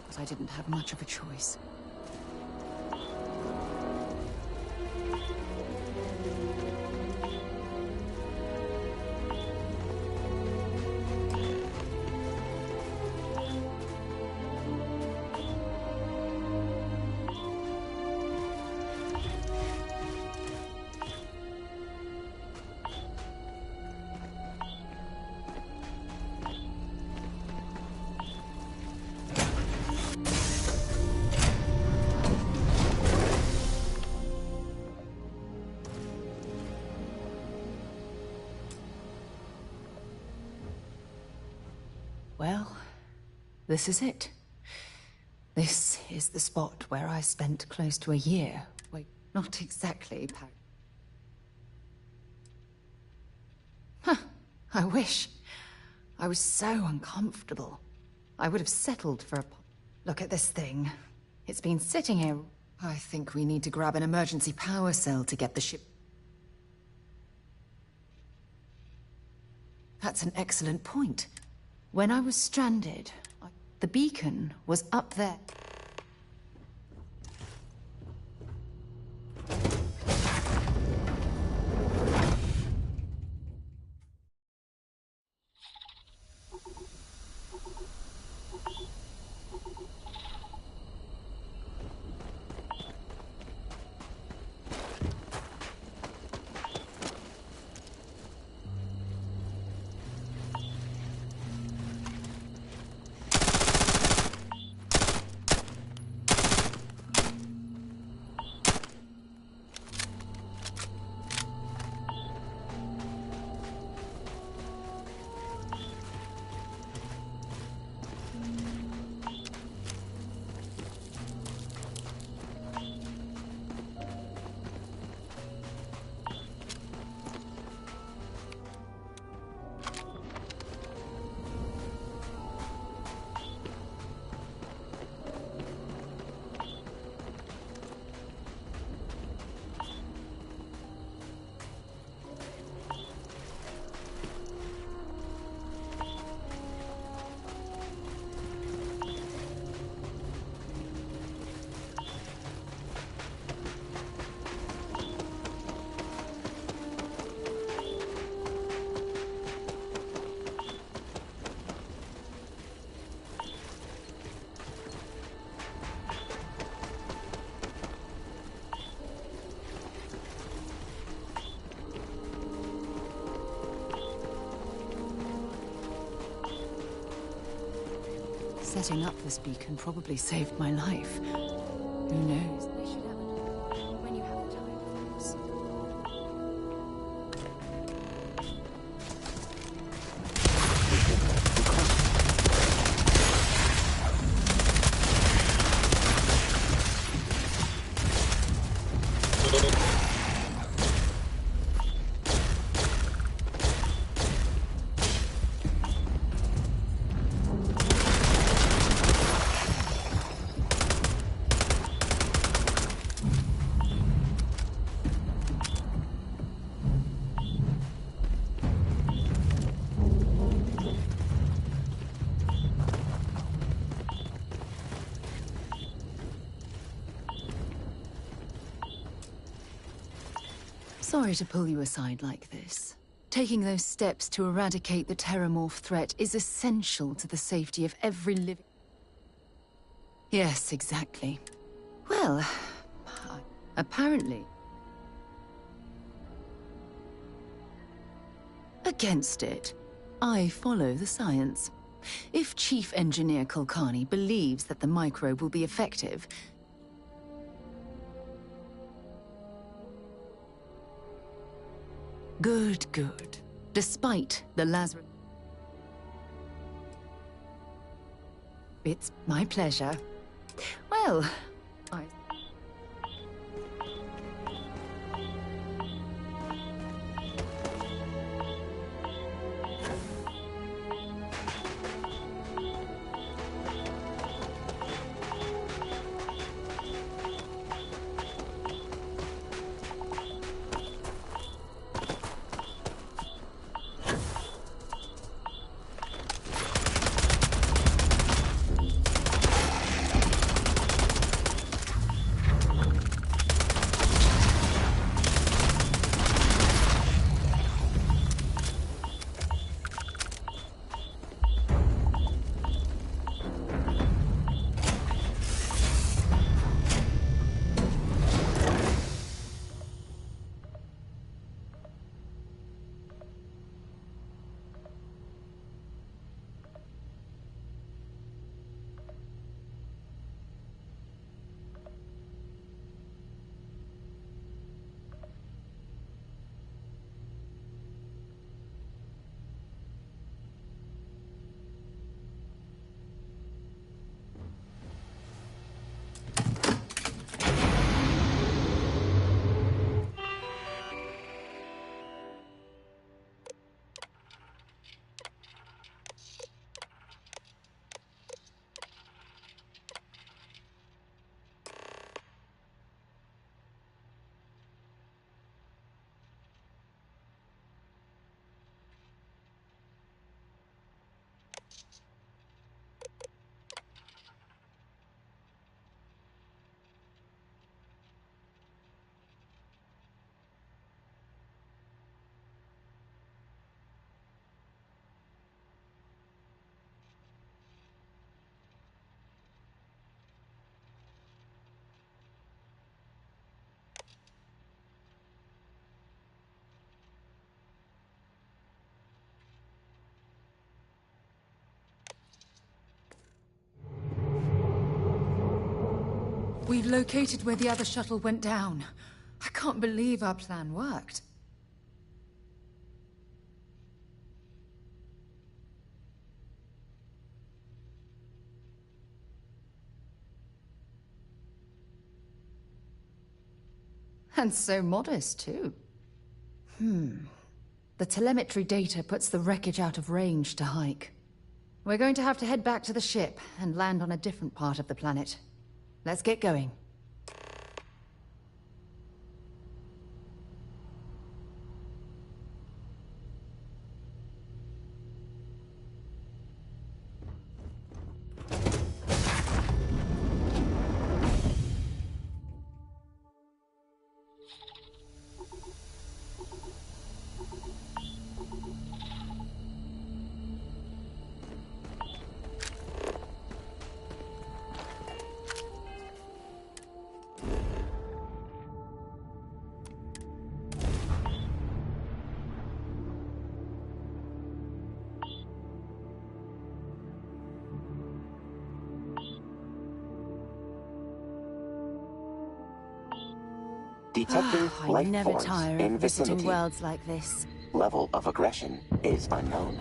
but I didn't have much of a choice. Well, this is it. This is the spot where I spent close to a year. Wait, not exactly, Huh, I wish. I was so uncomfortable. I would have settled for a... Look at this thing. It's been sitting here. I think we need to grab an emergency power cell to get the ship... That's an excellent point. When I was stranded, the beacon was up there.
Setting up this beacon probably saved my life. Who knows? We should have a when you have the time, of course. Sorry to pull you aside like this. Taking those steps to eradicate the Terramorph threat is essential to the safety of every living... Yes, exactly. Well, apparently... Against it. I follow the science. If Chief Engineer Kulkarni believes that the microbe will be effective, good, good. Despite the Lazarus... It's my pleasure. Well, I... We've located where the other shuttle went down. I can't believe our plan worked. And so modest, too. The telemetry data puts the wreckage out of range to hike. We're going to have to head back to the ship and land on a different part of the planet. Let's get going.
Detecting
I
life
never
forms
tire
in
of visiting
vicinity.
worlds like this.
Level of aggression is unknown.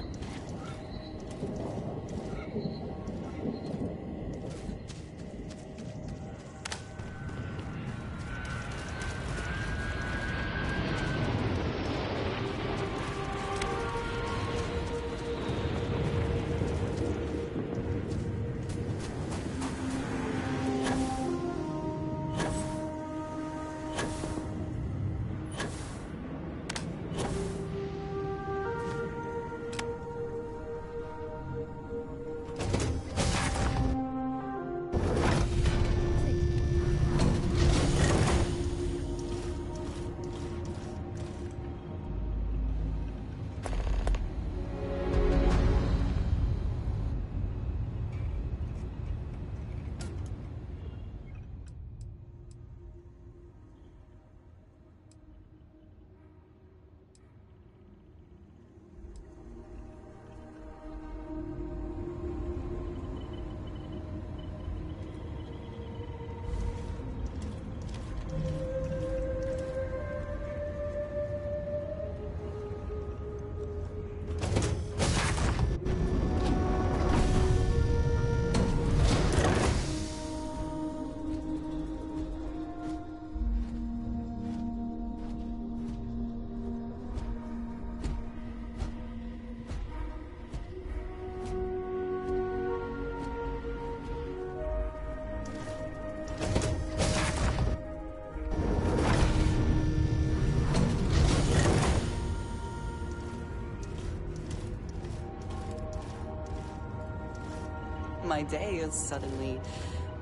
My day is suddenly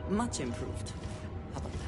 much improved. How about that?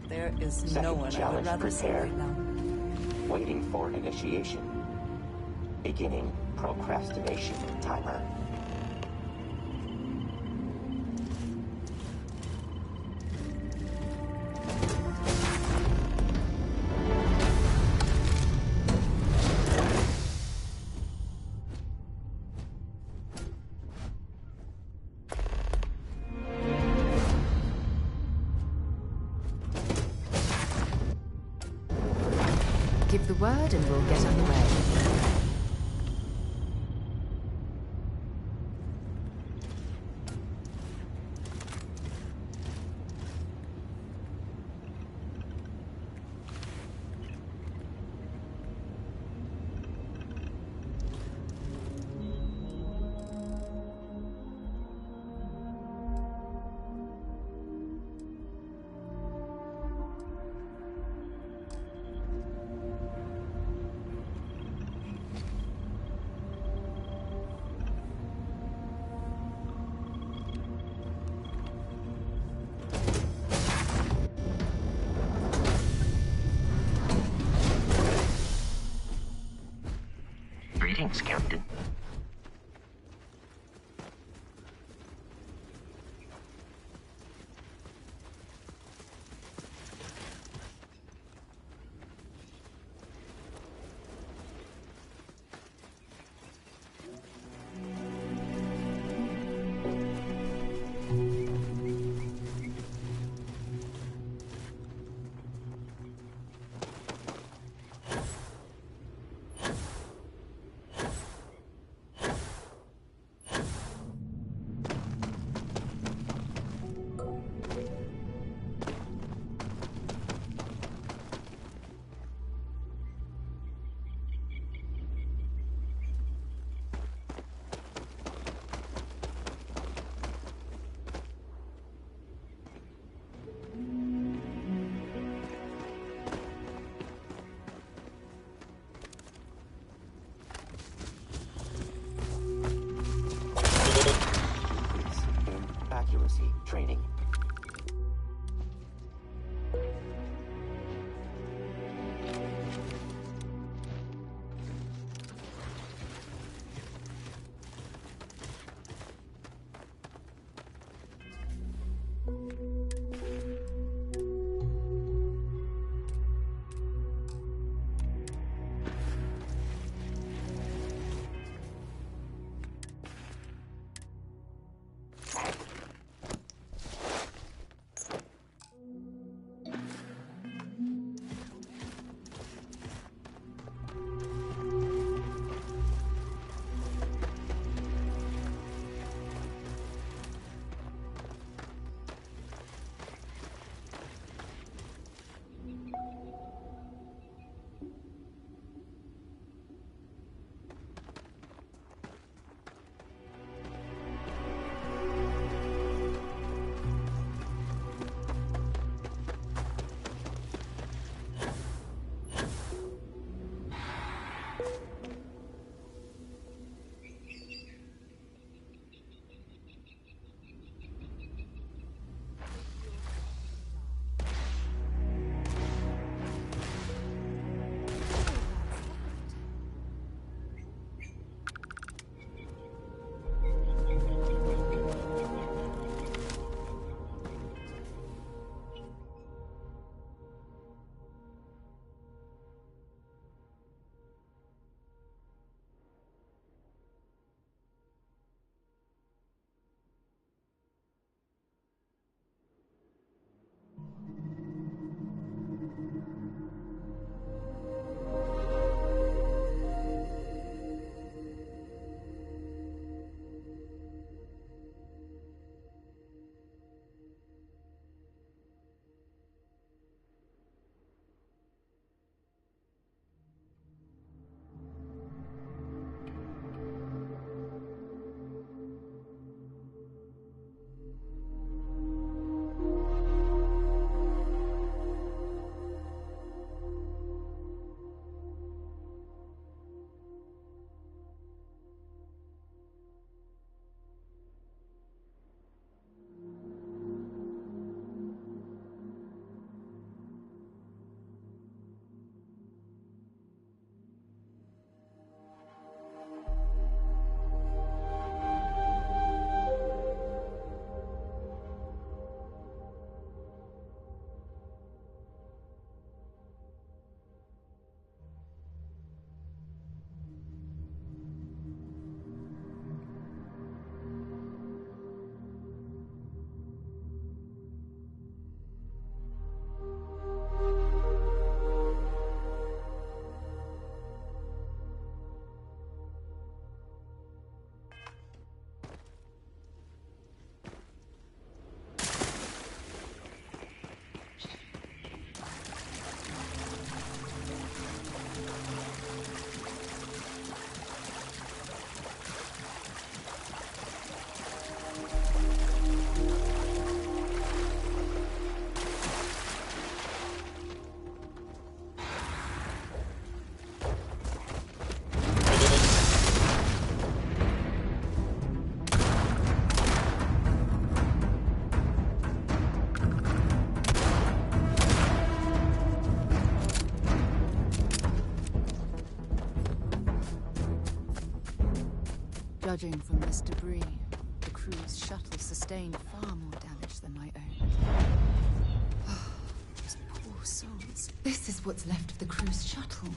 There is no
Second
one I would
challenge
rather see
prepared.
right now.
Waiting for initiation. Beginning procrastination timer.
Give the word and we'll get underway.
Greetings, Captain. capability training.
Judging from this debris, the cruise shuttle sustained far more damage than my own. Those poor souls. This is what's left of the cruise shuttle.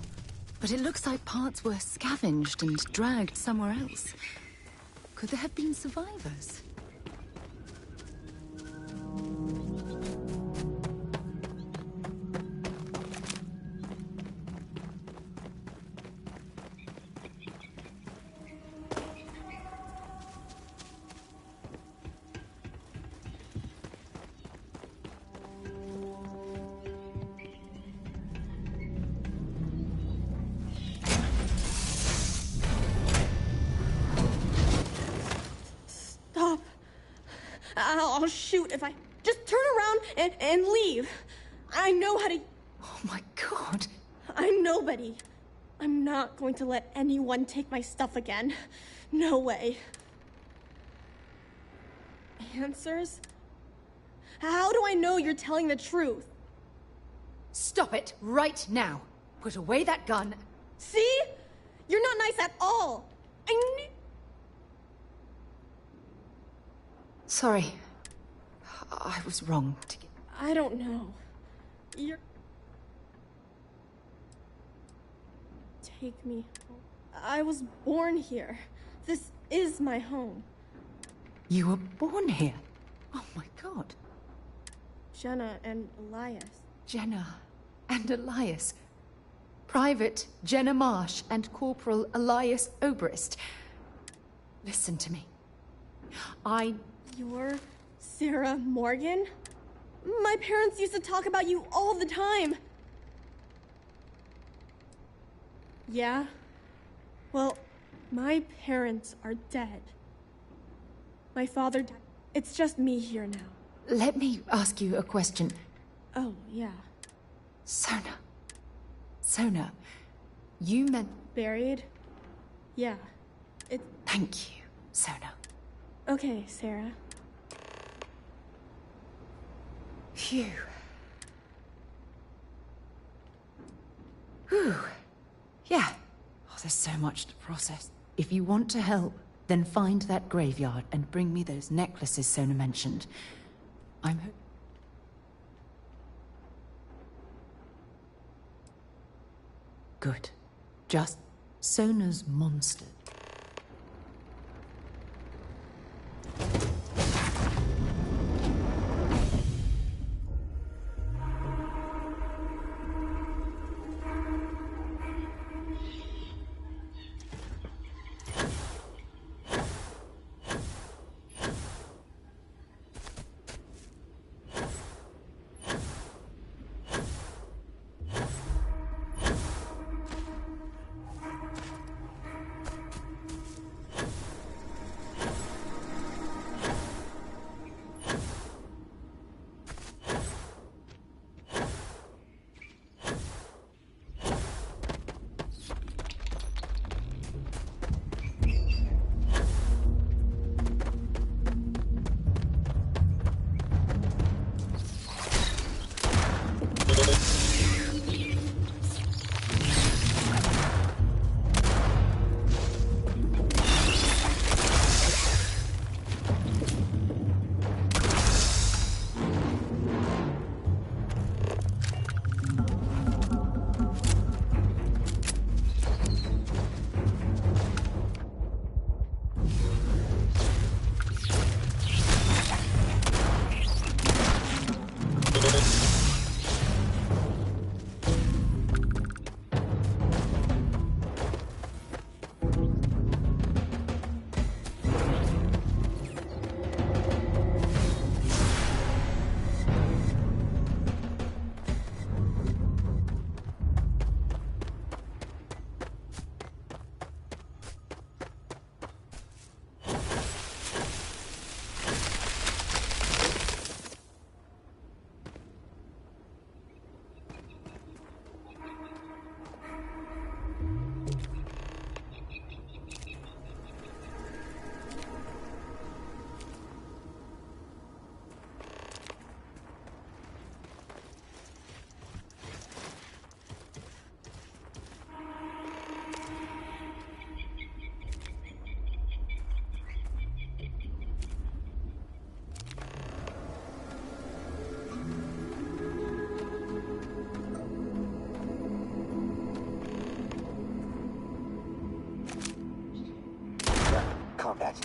But it looks like parts were scavenged and dragged somewhere else. Could there have been survivors?
I'll shoot if I just turn around and leave. I know how to...
Oh my god.
I'm nobody. I'm not going to let anyone take my stuff again. No way. Answers? How do I know you're telling the truth?
Stop it right now. Put away that gun.
See? You're not nice at all.
Sorry. I was wrong to get...
I don't know. You're... Take me home. I was born here. This is my home.
You were born here? Oh my god.
Jenna and Elias.
Jenna and Elias. Private Jenna Marsh and Corporal Elias Obrist. Listen to me.
You're Sarah Morgan? My parents used to talk about you all the time. Yeah? Well, my parents are dead. My father died. It's just me here now.
Let me ask you a question.
Oh, yeah.
Sona, you meant...
Buried? Yeah.
Thank you, Sona.
Okay, Sarah.
Phew. Whew. Yeah. Oh, there's so much to process. If you want to help, then find that graveyard and bring me those necklaces Sona mentioned. Good. Just Sona's monster.
Combat.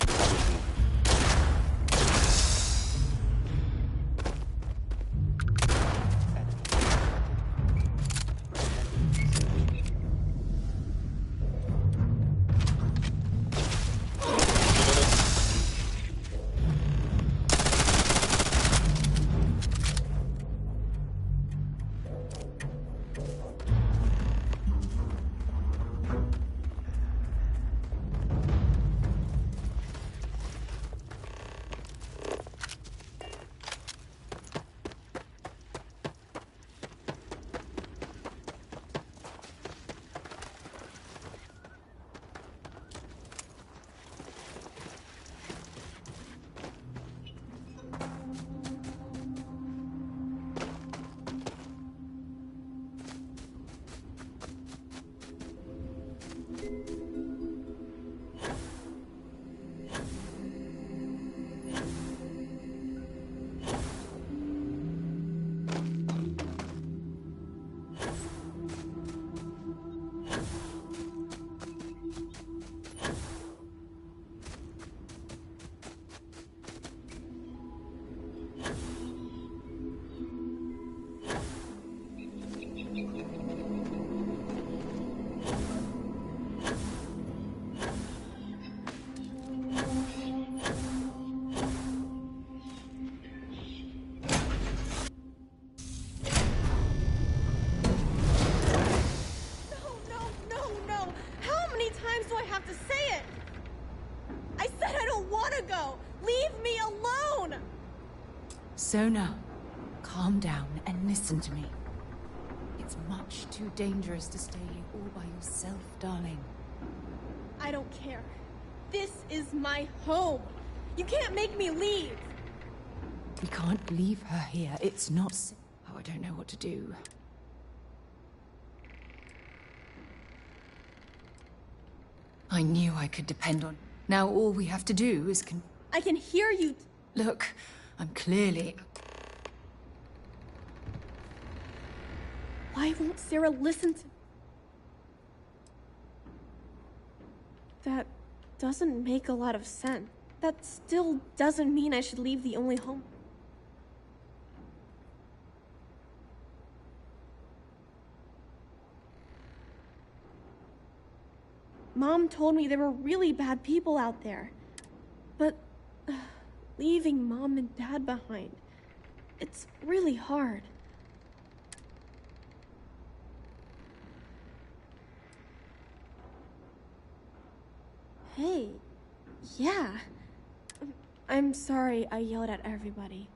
Sona, calm down and listen to me. It's much too dangerous to stay here all by yourself, darling.
I don't care. This is my home. You can't make me leave.
We can't leave her here. It's not safe. Oh, I don't know what to do. I knew I could depend on... Now all we have to do is
I can hear you.
Look, I'm clearly...
Why won't Sarah listen to... That doesn't make a lot of sense. That still doesn't mean I should leave the only home. Mom told me there were really bad people out there. But leaving Mom and Dad behind, it's really hard. Hey, yeah. I'm sorry I yelled at everybody.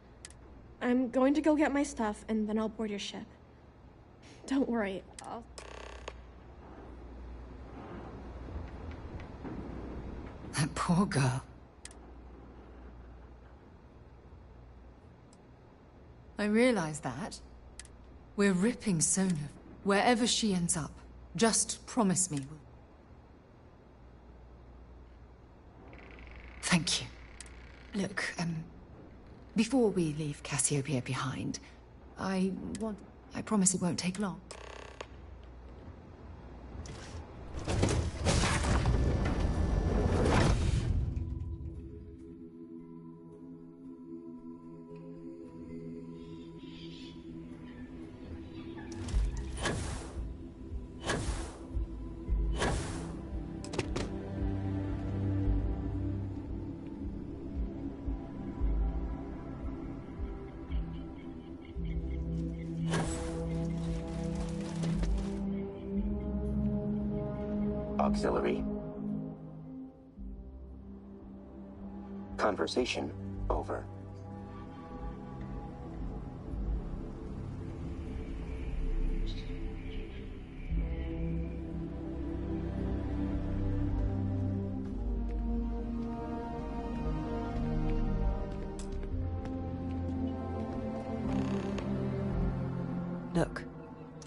I'm going to go get my stuff and then I'll board your ship. Don't worry, I'll...
That poor girl. I realize that. We're ripping Sona. Wherever she ends up, just promise me. Thank you. Look, before we leave Cassiopeia behind, I promise it won't take long.
Auxiliary. Conversation over.
Look,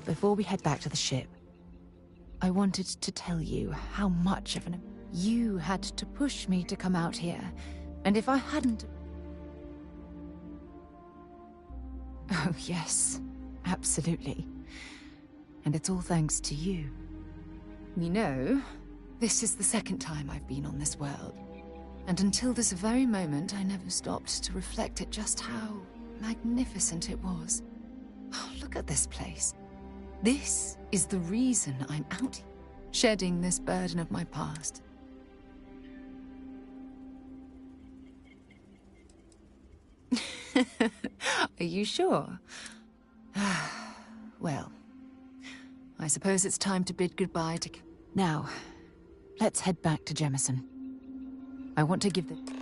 before we head back to the ship, I wanted to tell you how much of an... You had to push me to come out here, and if I hadn't... Oh, yes, absolutely. And it's all thanks to you. You know, this is the second time I've been on this world. And until this very moment, I never stopped to reflect at just how magnificent it was. Oh, look at this place. This is the reason I'm out here, shedding this burden of my past. Are you sure? Well, I suppose it's time to bid goodbye to... Now, let's head back to Jemison. I want to give the...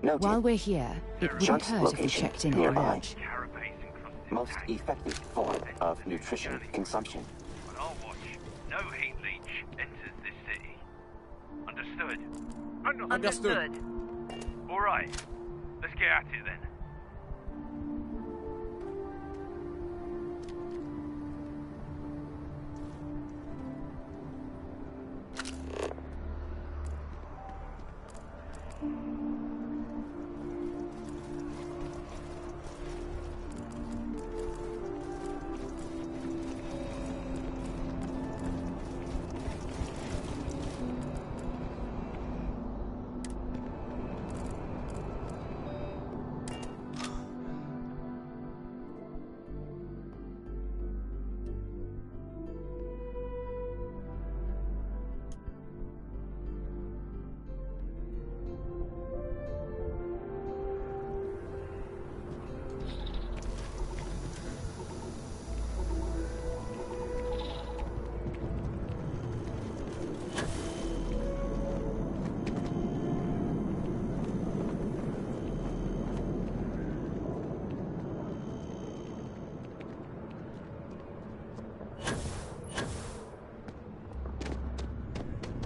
Noted.
While we're here, it wouldn't
Junk's
hurt if we
location
checked in at the
nearby.
lodge.
Most effective form of nutrition consumption.
On our watch, no heat leech enters this city. Understood?
Understood.
All right, let's get at it then.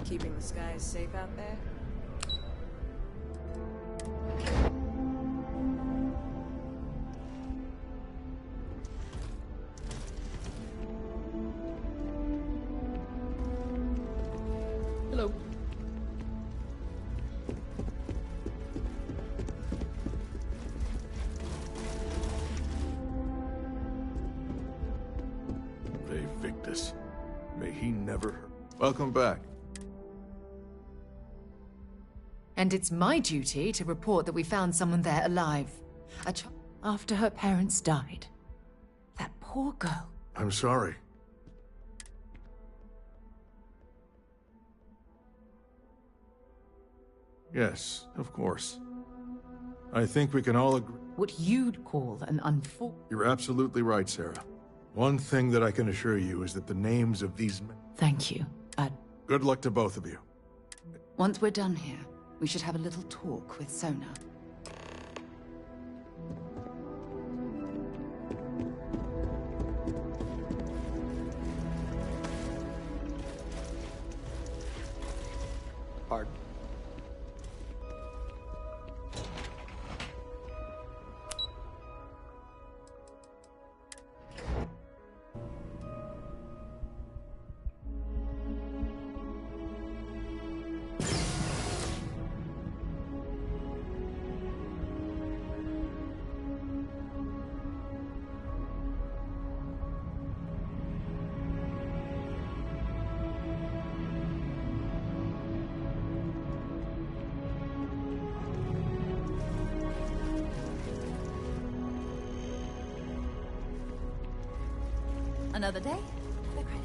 Keeping the skies safe out there?
Hello.
Victus. May he never hurt. Welcome back.
And it's my duty to report that we found someone there alive. A child after her parents died. That poor girl.
I'm sorry. Yes, of course. I think we can all agree.
What you'd call an unfortunate.
You're absolutely right, Sarah. One thing that I can assure you is that the names of these men...
Thank you.
Good luck to both of you.
Once we're done here, we should have a little talk with Sona.
Pardon?
Another day for the credit.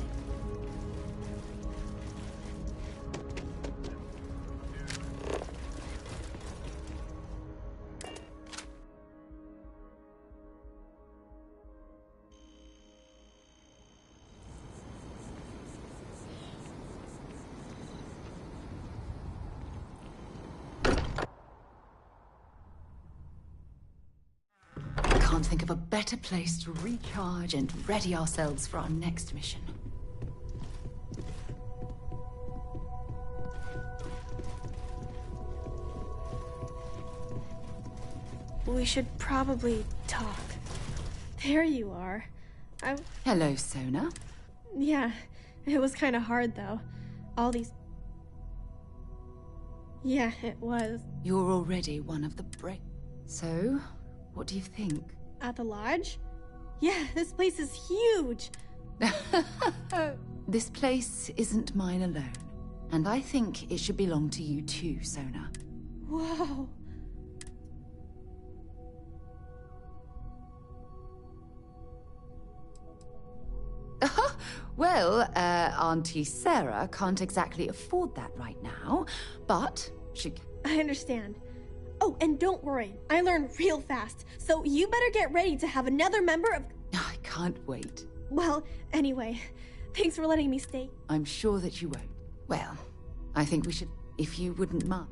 Can't think of a better place to recharge and ready ourselves for our next mission.
We should probably talk. There you are.
Hello, Sona.
Yeah, it was kind of hard though. All these... Yeah, it was.
You're already one of the brave. So, what do you think?
At the lodge? Yeah, this place is huge!
This place isn't mine alone. And I think it should belong to you too, Sona.
Whoa.
Well, Auntie Sarah can't exactly afford that right now, but she...
I understand. Oh, and don't worry, I learn real fast, so you better get ready to have another member of...
I can't wait.
Well, anyway, thanks for letting me stay.
I'm sure that you won't. Well, I think we should, if you wouldn't mind.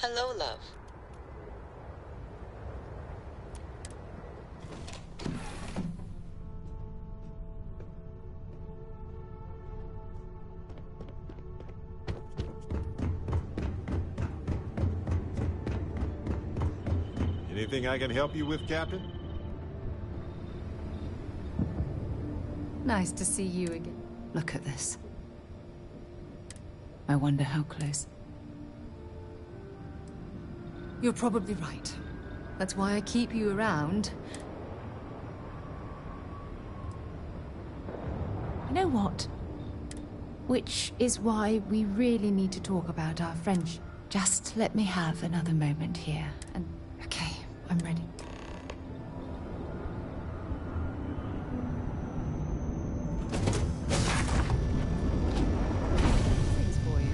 Hello, love.
Anything I can help you with, Captain?
Nice to see you again. Look at this. I wonder how close. You're probably right. That's why I keep you around. You know what? Which is why we really need to talk about our friendship. Just let me have another moment here, and... Okay, I'm ready. Things for you.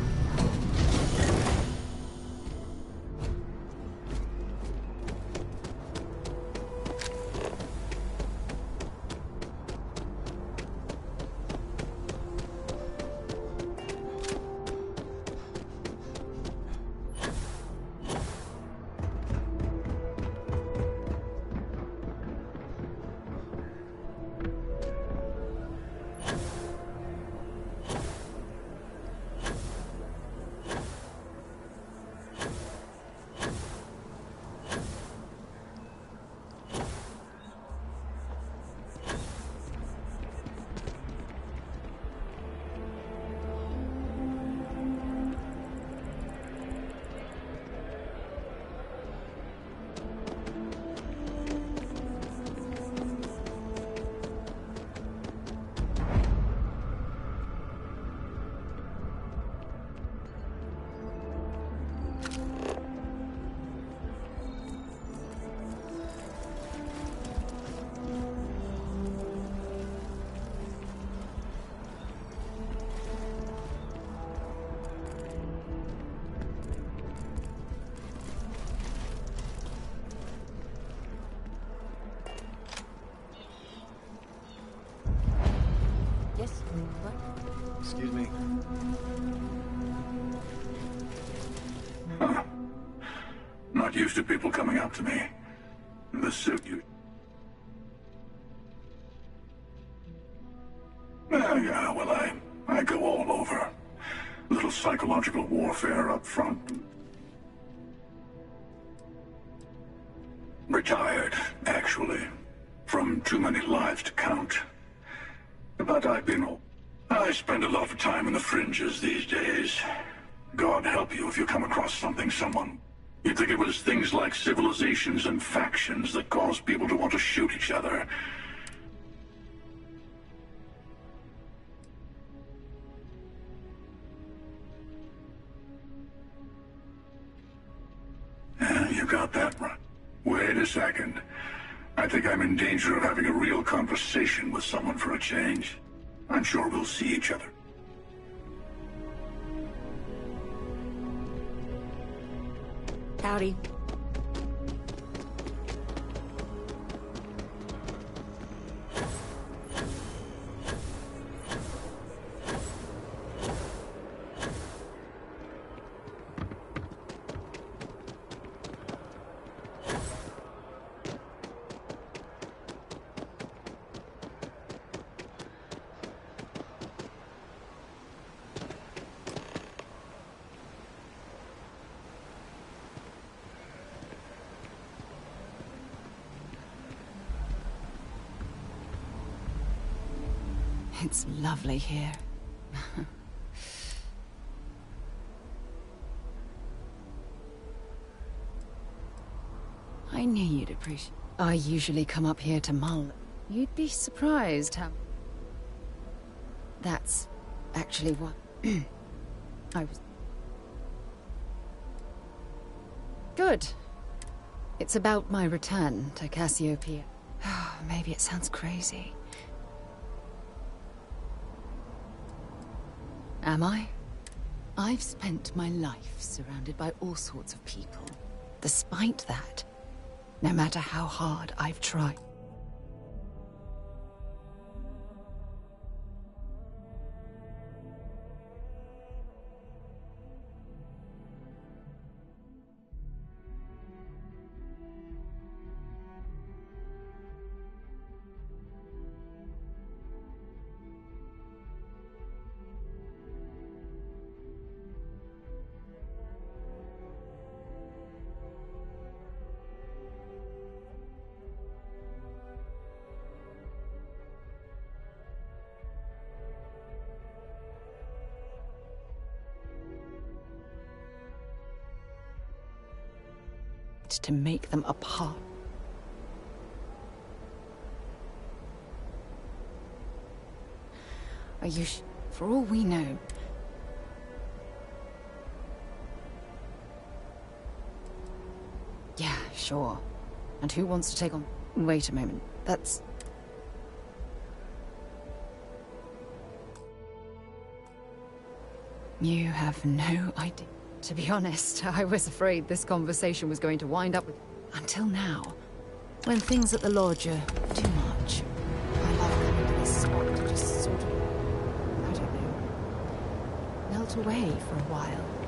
Yes? What?
Excuse me.
Not used to people coming up to me. The suit you... yeah, well, I go all over. Little psychological warfare up front. Retired, actually. From too many lives to count. But I spend a lot of time in the fringes these days. God help you if you come across someone. You'd think it was things like civilizations and factions that cause people to want to shoot each other. You got that right. Wait a second. I think I'm in danger of having a real conversation with someone for a change. I'm sure we'll see each other.
Howdy.
It's lovely here. I knew you'd appreciate. I usually come up here to mull. You'd be surprised how... That's actually what... I was... Good. It's about my return to Cassiopeia. Maybe it sounds crazy. Am I? I've spent my life surrounded by all sorts of people. Despite that, no matter how hard I've tried. expect to make them apart. Are you for all we know... Yeah, sure. And who wants to take on... Wait a moment. That's... You have no idea. To be honest, I was afraid this conversation was going to wind up with... Until now. When things at the lodge are too much. I love coming to this spot to just sort of... I don't know... melt away for a while.